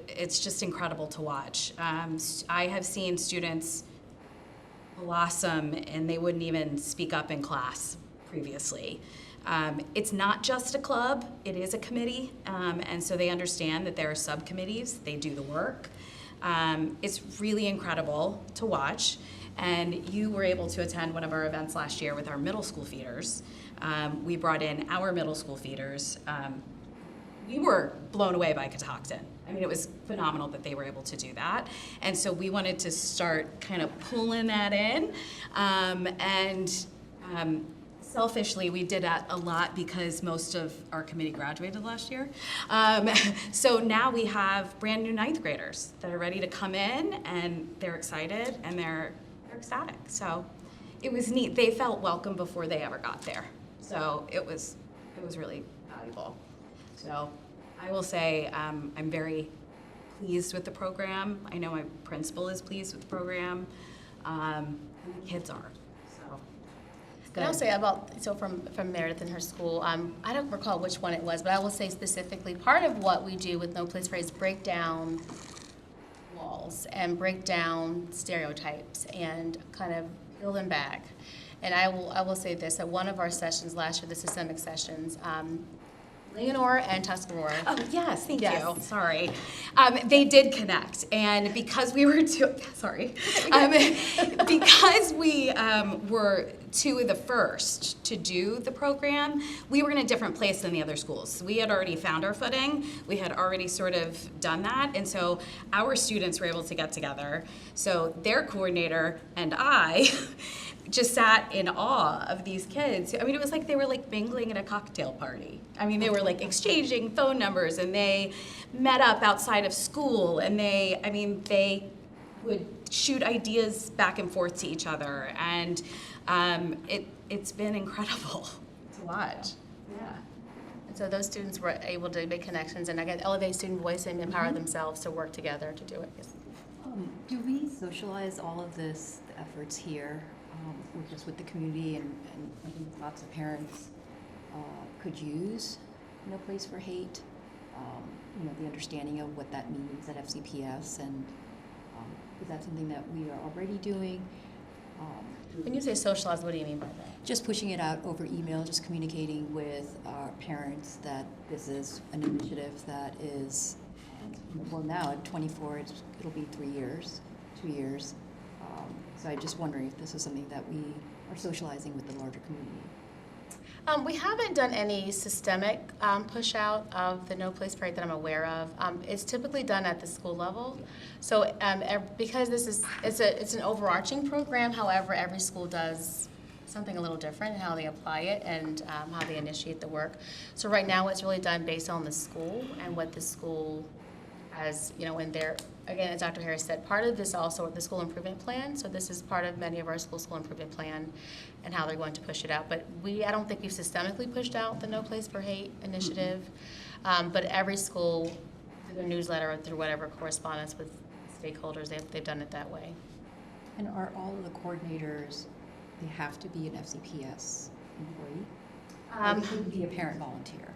It's just incredible to watch. I have seen students blossom, and they wouldn't even speak up in class previously. It's not just a club, it is a committee, and so they understand that there are subcommittees, they do the work. It's really incredible to watch, and you were able to attend one of our events last year with our middle school feeders. We brought in our middle school feeders. We were blown away by Catoctin. I mean, it was phenomenal that they were able to do that. And so we wanted to start kind of pulling that in. Selfishly, we did that a lot because most of our committee graduated last year. So now we have brand new ninth graders that are ready to come in, and they're excited and they're ecstatic. So it was neat. They felt welcome before they ever got there. So it was really valuable. So I will say I'm very pleased with the program. I know my principal is pleased with the program, and the kids are. So it's good. And I'll say about, so from Meredith and her school, I don't recall which one it was, but I will say specifically, part of what we do with No Place for Hate is break down walls and break down stereotypes and kind of peel them back. And I will say this, at one of our sessions last year, the systemic sessions, Leonore and Tuscarora. Oh, yes, thank you. Sorry. They did connect, and because we were because we were two of the first to do the program, we were in a different place than the other schools. We had already found our footing. We had already sort of done that, and so our students were able to get together. So their coordinator and I just sat in awe of these kids. I mean, it was like they were like mingling at a cocktail party. I mean, they were like exchanging phone numbers, and they met up outside of school, and they would shoot ideas back and forth to each other, and it's been incredible to watch. Yeah. And so those students were able to make connections and again elevate student voice and empower themselves to work together to do it. Yes. Do we socialize all of this, the efforts here, just with the community, and I think lots of parents could use No Place for Hate, the understanding of what that means at FCPS, and is that something that we are already doing? When you say socialize, what do you mean by that? Just pushing it out over email, just communicating with our parents that this is an initiative that is, well, now at 24, it'll be 3 years, 2 years. So I'm just wondering if this is something that we are socializing with the larger community. We haven't done any systemic push out of the No Place for Hate that I'm aware of. It's typically done at the school level. So because it's an overarching program, however, every school does something a little different in how they apply it and how they initiate the work. So right now it's really done based on the school and what the school has, in their, again, as Dr. Harris said, part of this also the school improvement plan. So this is part of many of our school improvement plan and how they're going to push it out. But I don't think we've systemically pushed out the No Place for Hate initiative. But every school, through their newsletter or through whatever correspondence with stakeholders, they've done it that way. And are all of the coordinators, they have to be an FCPS employee? Or they could be a parent volunteer?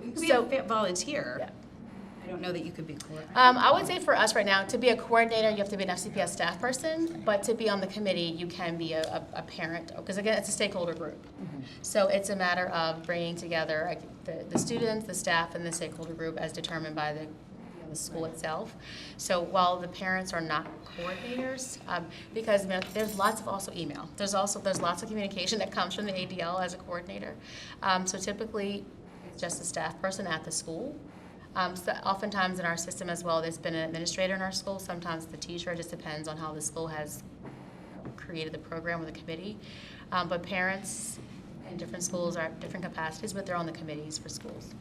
You could be a volunteer. Yeah. I don't know that you could be coordinator. I would say for us right now, to be a coordinator, you have to be an FCPS staff person, but to be on the committee, you can be a parent, because again, it's a stakeholder group. Mm-hmm. So it's a matter of bringing together the students, the staff, and the stakeholder group as determined by the school itself. So while the parents are not coordinators, because there's lots of also email. There's lots of communication that comes from the ADL as a coordinator. So typically, it's just a staff person at the school. So oftentimes in our system as well, there's been an administrator in our school, sometimes the teacher, it just depends on how the school has created the program with the committee. But parents in different schools are at different capacities, but they're on the committees for schools.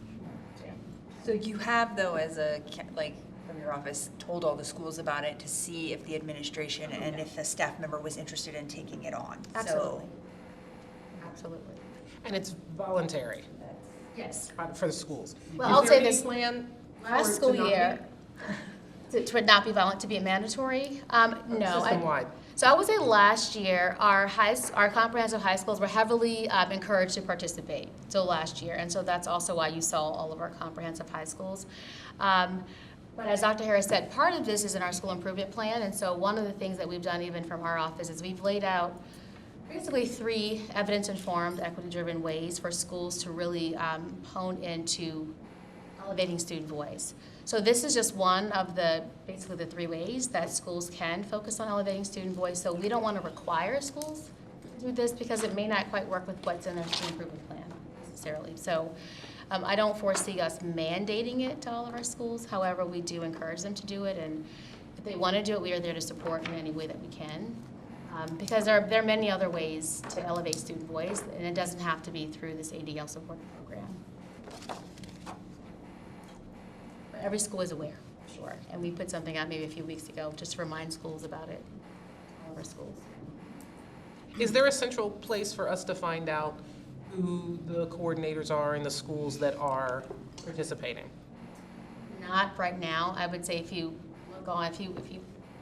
So you have, though, as from your office, told all the schools about it to see if the administration and if a staff member was interested in taking it on. Absolutely. Absolutely. And it's voluntary. Yes. For the schools. Well, I'll say this plan last school year to not be violent, to be mandatory. No. System-wide. So I would say last year our comprehensive high schools were heavily encouraged to participate. So last year, and so that's also why you saw all of our comprehensive high schools. But as Dr. Harris said, part of this is in our school improvement plan, and so one of the things that we've done even from our office is we've laid out basically 3 evidence-informed, equity-driven ways for schools to really hone into elevating student voice. So this is just one of basically the 3 ways that schools can focus on elevating student voice. So we don't want to require schools to do this because it may not quite work with what's in their school improvement plan necessarily. So I don't foresee us mandating it to all of our schools. However, we do encourage them to do it, and if they want to do it, we are there to support in any way that we can. Because there are many other ways to elevate student voice, and it doesn't have to be through this ADL support program. But every school is aware, sure, and we put something out maybe a few weeks ago just to remind schools about it, all of our schools. Is there a central place for us to find out who the coordinators are in the schools that are participating? Not right now. I would say if you look on, if you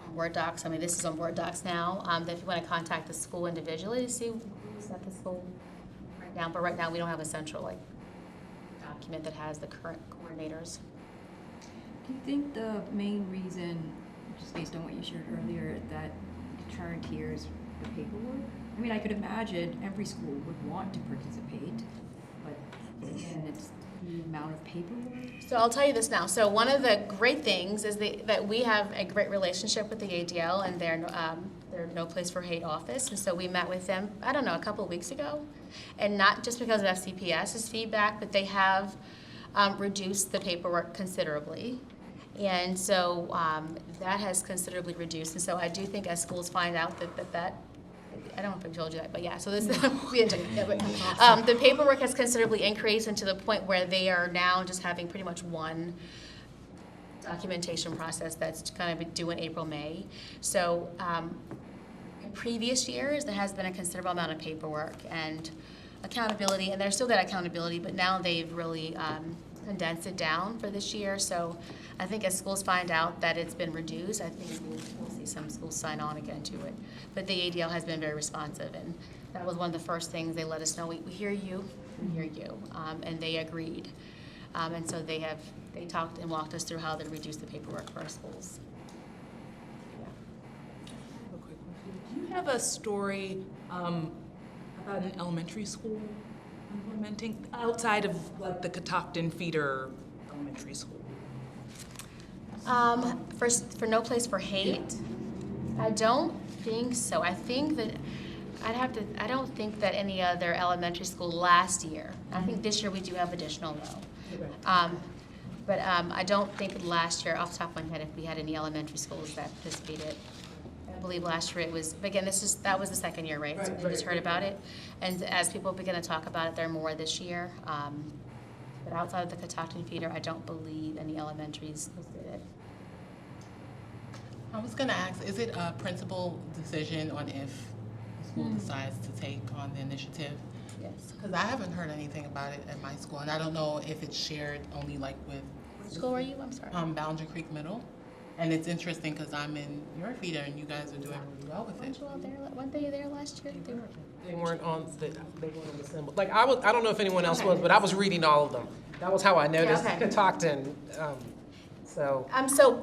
on Word Docs, I mean, this is on Word Docs now, that if you want to contact the school individually to see who's at the school right now, but right now we don't have a central document that has the current coordinators. Do you think the main reason, just based on what you shared earlier, that deterrent here is the paperwork? I mean, I could imagine every school would want to participate, but again, it's the amount of paperwork. So I'll tell you this now. So one of the great things is that we have a great relationship with the ADL and their No Place for Hate office. And so we met with them, I don't know, a couple of weeks ago. And not just because of FCPS's feedback, but they have reduced the paperwork considerably. And so that has considerably reduced. And so I do think as schools find out that I don't know if I told you that, but yeah, so this, the paperwork has considerably increased, and to the point where they are now just having pretty much one documentation process that's going to be due in April, May. So in previous years, there has been a considerable amount of paperwork and accountability, and there's still that accountability, but now they've really condensed it down for this year. So I think as schools find out that it's been reduced, I think we'll see some schools sign on again to it. But the ADL has been very responsive, and that was one of the first things they let us know. We hear you, and they agreed. And so they talked and walked us through how they reduced the paperwork for our schools. Do you have a story about an elementary school implementing outside of like the Catoctin feeder elementary school? For No Place for Hate, I don't think so. I think that I don't think that any other elementary school last year. I think this year we do have additional though. But I don't think last year, off the top of my head, if we had any elementary schools that participated. I believe last year it was, but again, that was the second year, right? So we just heard about it. And as people begin to talk about it, there are more this year. But outside of the Catoctin feeder, I don't believe any elementary schools did it. I was going to ask, is it a principal decision on if the school decides to take on the initiative? Yes. Because I haven't heard anything about it at my school, and I don't know if it's shared only like with... Which school are you? I'm sorry. Boundary Creek Middle. And it's interesting because I'm in your feeder and you guys are doing really well with it. Weren't they there last year? They weren't on the symbol. Like I don't know if anyone else was, but I was reading all of them. That was how I noticed Catoctin. So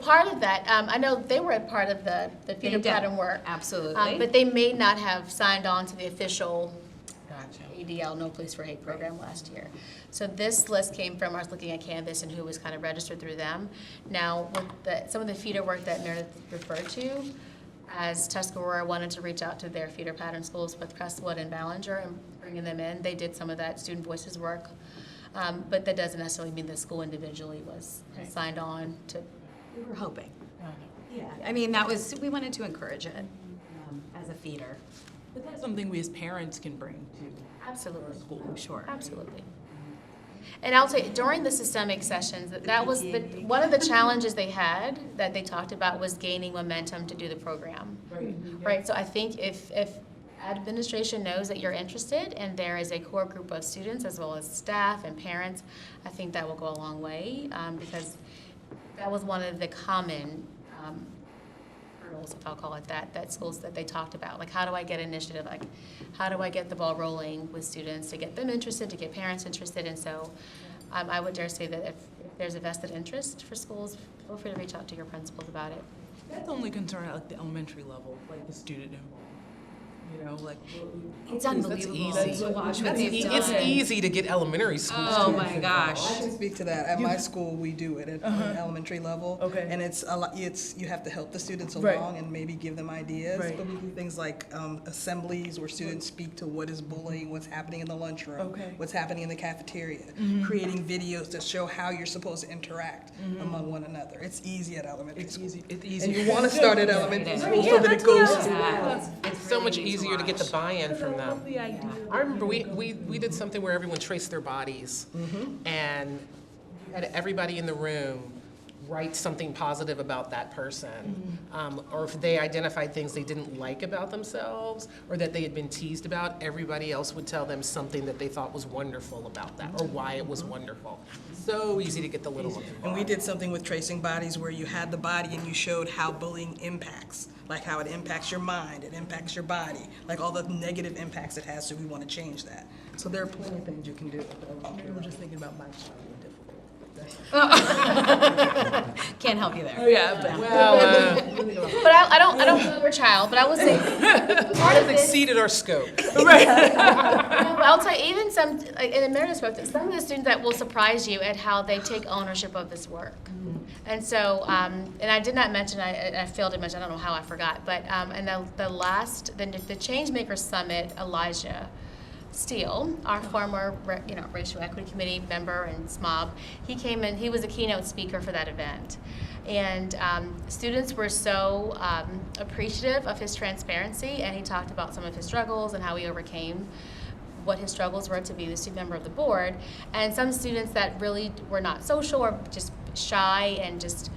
part of that, I know they were a part of the feeder pattern work. Absolutely. But they may not have signed on to the official ADL No Place for Hate program last year. So this list came from us looking at Canvas and who was kind of registered through them. Now, with some of the feeder work that Meredith referred to, as Tuscarora wanted to reach out to their feeder pattern schools with Crestwood and Ballinger and bringing them in, they did some of that student voices work. But that doesn't necessarily mean the school individually was signed on to. We were hoping. Yeah, I mean, we wanted to encourage it as a feeder. But that's something we as parents can bring to Absolutely. School. Sure. Absolutely. And I'll tell you, during the systemic sessions, that was one of the challenges they had that they talked about was gaining momentum to do the program. Right. So I think if administration knows that you're interested and there is a core group of students as well as staff and parents, I think that will go a long way because that was one of the common hurdles, if I'll call it that schools that they talked about. Like, how do I get initiative? Like, how do I get the ball rolling with students to get them interested, to get parents interested? And so I would dare say that if there's a vested interest for schools, feel free to reach out to your principals about it. That's only concern at like the elementary level, like the student involvement. You know, like It's that's unbelievable easy. to watch what they've It's done. easy to get elementary school Oh students my gosh. I can speak to that. At my school, we do it at an elementary level. Okay. And it's a lot, you have to help the students Right. along and maybe give them ideas. Right. But we do things like assemblies where students speak to what is bullying, what's happening in the lunchroom, Okay. what's happening in the cafeteria, Mhm. creating videos that show how you're supposed to interact among one another. It's easy at elementary school. It's easy. And you want to start at elementary Yeah, school so that it goes to. It's so much easier to get the buy-in from them. I remember we did something where everyone traced their bodies, and you had everybody in the room write something positive about that person, or if they identified things they didn't like about themselves or that they had been teased about, everybody else would tell them something that they thought was wonderful about that or why it was wonderful. So easy to get the little ones involved. And we did something with tracing bodies where you had the body and you showed how bullying impacts, like how it impacts your mind, it impacts your body, like all the negative impacts it has, so we want to change that. So there are plenty of things you can do. We were just thinking about my child. Can't help you there. Oh yeah, but But I don't know your child, but I will say part of It's this. exceeded our scope. But I'll tell you, even some, like in Emeritus book, some of the students that will surprise you at how they take ownership of this work. And so, and I did not mention, I failed to mention, I don't know how I forgot, but in the Changemaker Summit, Elijah Steele, our former Racial Equity Committee member and SMOB, he came in, he was a keynote speaker for that event. And students were so appreciative of his transparency, and he talked about some of his struggles and how he overcame what his struggles were to be the student member of the board. And some students that really were not social or just shy and just,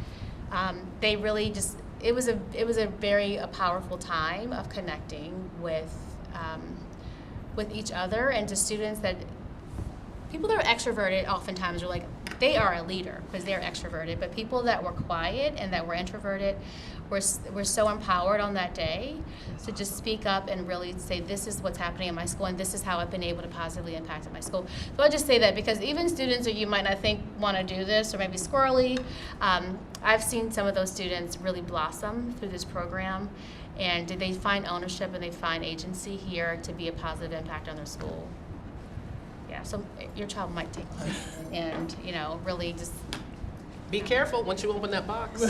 they really just, it was a very powerful time of connecting with each other, and to students that, people that are extroverted oftentimes are like, they are a leader because they're extroverted, but people that were quiet and that were introverted were so empowered on that day to just speak up and really say, this is what's happening in my school and this is how I've been able to positively impact my school. So I just say that because even students that you might not think want to do this or maybe squirrely, I've seen some of those students really blossom through this program, and they find ownership and they find agency here to be a positive impact on their school. Yeah, so your child might take one and, really just. Be careful once you open that box.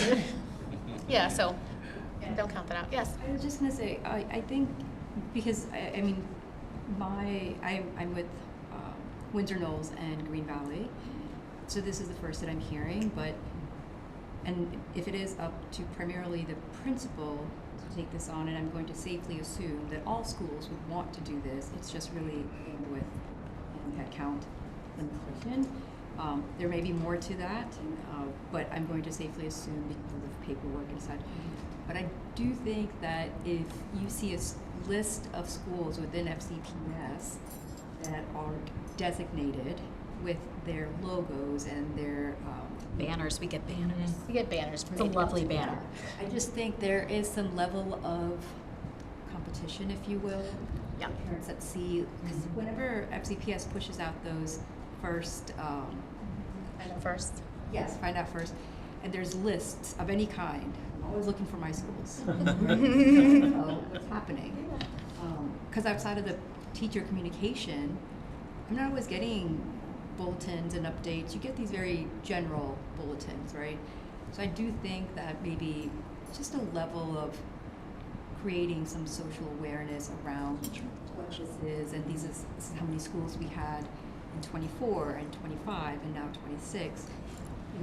Yeah, so don't count that out. Yes? I was just gonna say, I think, because, I mean, I'm with Windsor Knolls and Green Valley, so this is the first that I'm hearing, and if it is up to primarily the principal to take this on, and I'm going to safely assume that all schools would want to do this, it's just really bandwidth and headcount limitation. There may be more to that, but I'm going to safely assume because of the paperwork and such. But I do think that if you see a list of schools within FCPS that are designated with their logos and their banners, we get banners. We get banners from It's a lovely banner. I just think there is some level of competition, if you will. Yeah. Parents that see, because whenever FCPS pushes out those first, Find out first. Yes, find out first. And there's lists of any kind. I'm always looking for my schools. Right? What's happening? Because outside of the teacher communication, I'm not always getting bulletins and updates. You get these very general bulletins, right? So I do think that maybe just a level of creating some social awareness around what this is, and this is how many schools we had in 24 and 25 and now 26.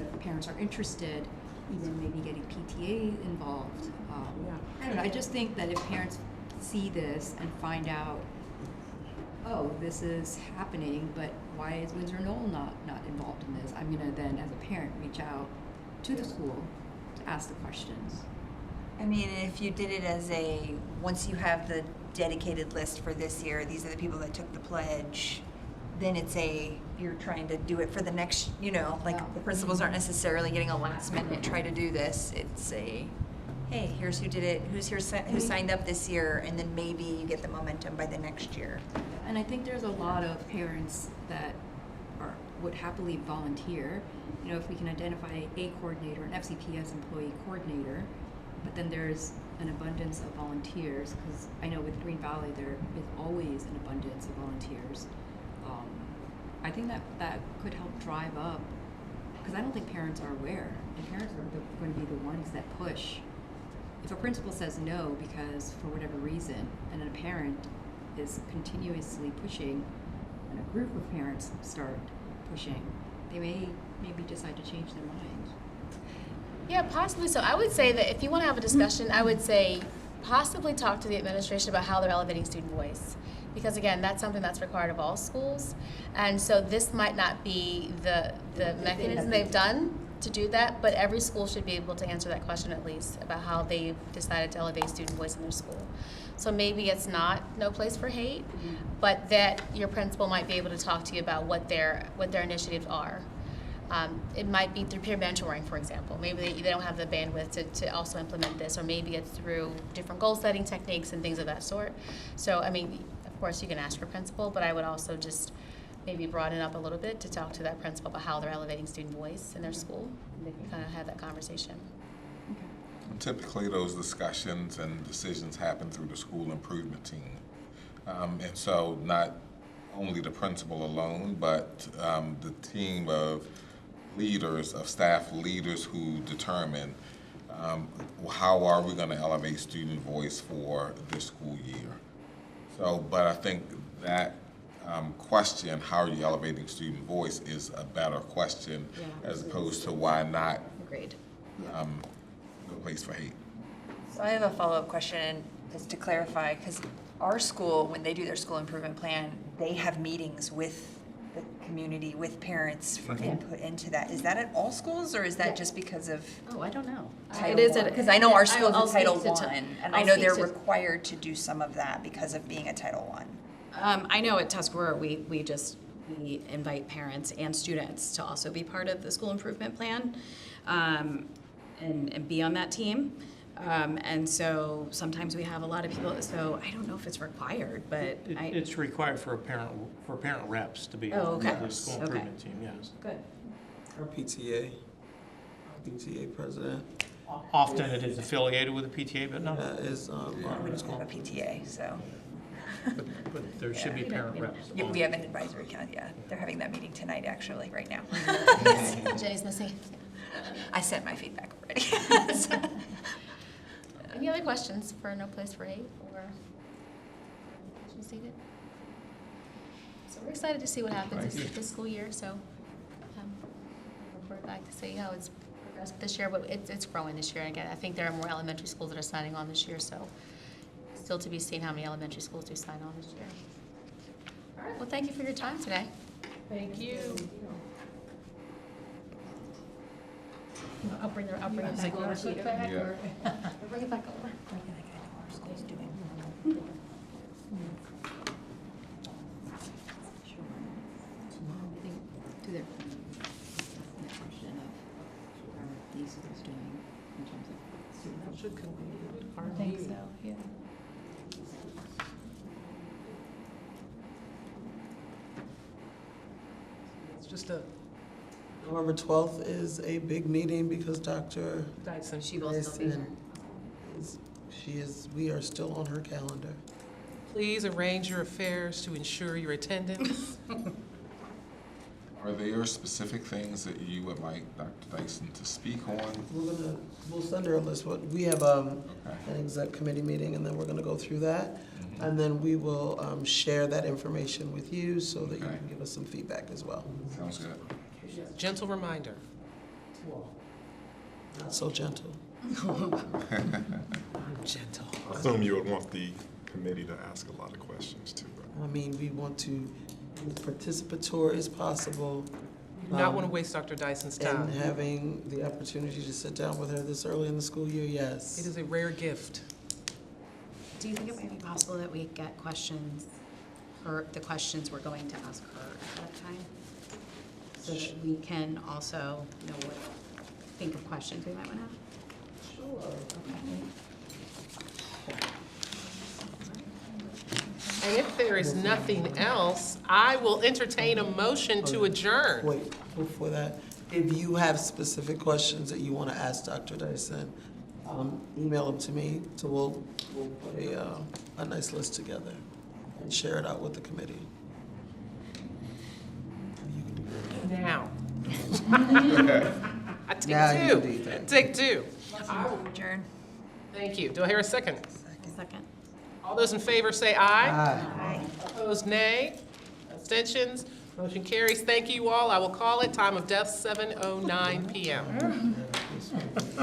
If parents are interested, even maybe getting PTA involved. I don't know, I just think that if parents see this and find out, oh, this is happening, but why is Windsor Knoll not involved in this? I'm gonna then, as a parent, reach out to the school to ask the questions. I mean, if you did it as once you have the dedicated list for this year, these are the people that took the pledge, then you're trying to do it for the next, the principals aren't necessarily getting a last minute try to do this. It's hey, here's who did it, who signed up this year, and then maybe you get the momentum by the next year. And I think there's a lot of parents that are would happily volunteer. You know, if we can identify a coordinator, an FCPS employee coordinator, but then there's an abundance of volunteers, because I know with Green Valley there is always an abundance of volunteers. I think that could help drive up, because I don't think parents are aware, and parents are going to be the ones that push. If a principal says no because for whatever reason, and then a parent is continuously pushing, and a group of parents start pushing, they may maybe decide to change their mind. Yeah, possibly so. I would say that if you want to have a discussion, I would say possibly talk to the administration about how they're elevating student voice. Because again, that's something that's required of all schools. And so this might not be the mechanism they've done to do that, but every school should be able to answer that question at least about how they've decided to elevate student voice in their school. So maybe it's not no place for hate, but that your principal might be able to talk to you about what their initiatives are. It might be through peer mentoring, for example. Maybe they don't have the bandwidth to also implement this, or maybe it's through different goal setting techniques and things of that sort. So, I mean, of course you can ask your principal, but I would also just maybe broaden it up a little bit to talk to that principal about how they're elevating student voice in their school. And they can kind of have that conversation. Typically, those discussions and decisions happen through the school improvement team. And so not only the principal alone, but the team of leaders, of staff leaders who determine how are we going to elevate student voice for this school year. So, but I think that question, how are you elevating student voice, is a better question as opposed to why not. Agreed. No place for hate. So I have a follow-up question just to clarify, because our school, when they do their school improvement plan, they have meetings with the community, with parents for input into that. Is that at all schools, or is that just because of? Oh, I don't know. It is because I know our school I'll is a Title speak to I, and I'll I know speak they're to- required to do some of that because of being a Title I. I know at Tuscarora, we invite parents and students to also be part of the school improvement plan, and be on that team. And so sometimes we have a lot of people, so I don't know if it's required, but It's required for parent reps to be Oh, okay. on the school Okay. improvement team, yes. Good. Our PTA president. Often it is affiliated with the PTA, but not. Is, We just have a PTA, so. But there should be parent reps. Yeah, we have an advisory council, yeah. They're having that meeting tonight, actually, right now. Jenny's missing. I sent my feedback already. So- Any other questions for No Place for Hate or seated? So we're excited to see what happens this school year. So we'll report back to see how it's progressed this year, but it's growing this year. And again, I think there are more elementary schools that are signing on this year. So still to be seen how many elementary schools do sign on this year. All right. Well, thank you for your time today. Thank you. I'll bring it back over. Yeah. I'll bring it back over. I think to their question of how are these schools doing in terms of student Should conclude our I think meeting. so, yeah. It's just a November 12th is a big meeting because Dr. Dyson. She will still be here. We are still on her calendar. Please arrange your affairs to ensure your attendance. Are there specific things that you would like Dr. Dyson to speak on? We'll send her a list. We have an exec committee meeting, and then we're gonna go through that. And then we will share that information with you so that you can give us some feedback as well. Sounds good. Gentle reminder. Not so gentle. Gentle. I assume you would want the committee to ask a lot of questions too, right? I mean, we want to be as participatory as possible. Do not want to waste Dr. Dyson's time. And having the opportunity to sit down with her this early in the school year, yes. It is a rare gift. Do you think it might be possible that we get questions, or the questions we're going to ask her at that time? So that we can also know what, think of questions we might want to have? Sure. Okay. And if there is nothing else, I will entertain a motion to adjourn. Wait, before that, if you have specific questions that you want to ask Dr. Dyson, email them to me, so we'll put a nice list together and share it out with the committee. Now. I Now take you two. do that. Take two. Adjourn. Thank you. Do I hear a second? Second. All those in favor say aye. Aye. Opposed, nay. Abstentions? Motion carries. Thank you all. I will call it. Time of death, 7:09 PM.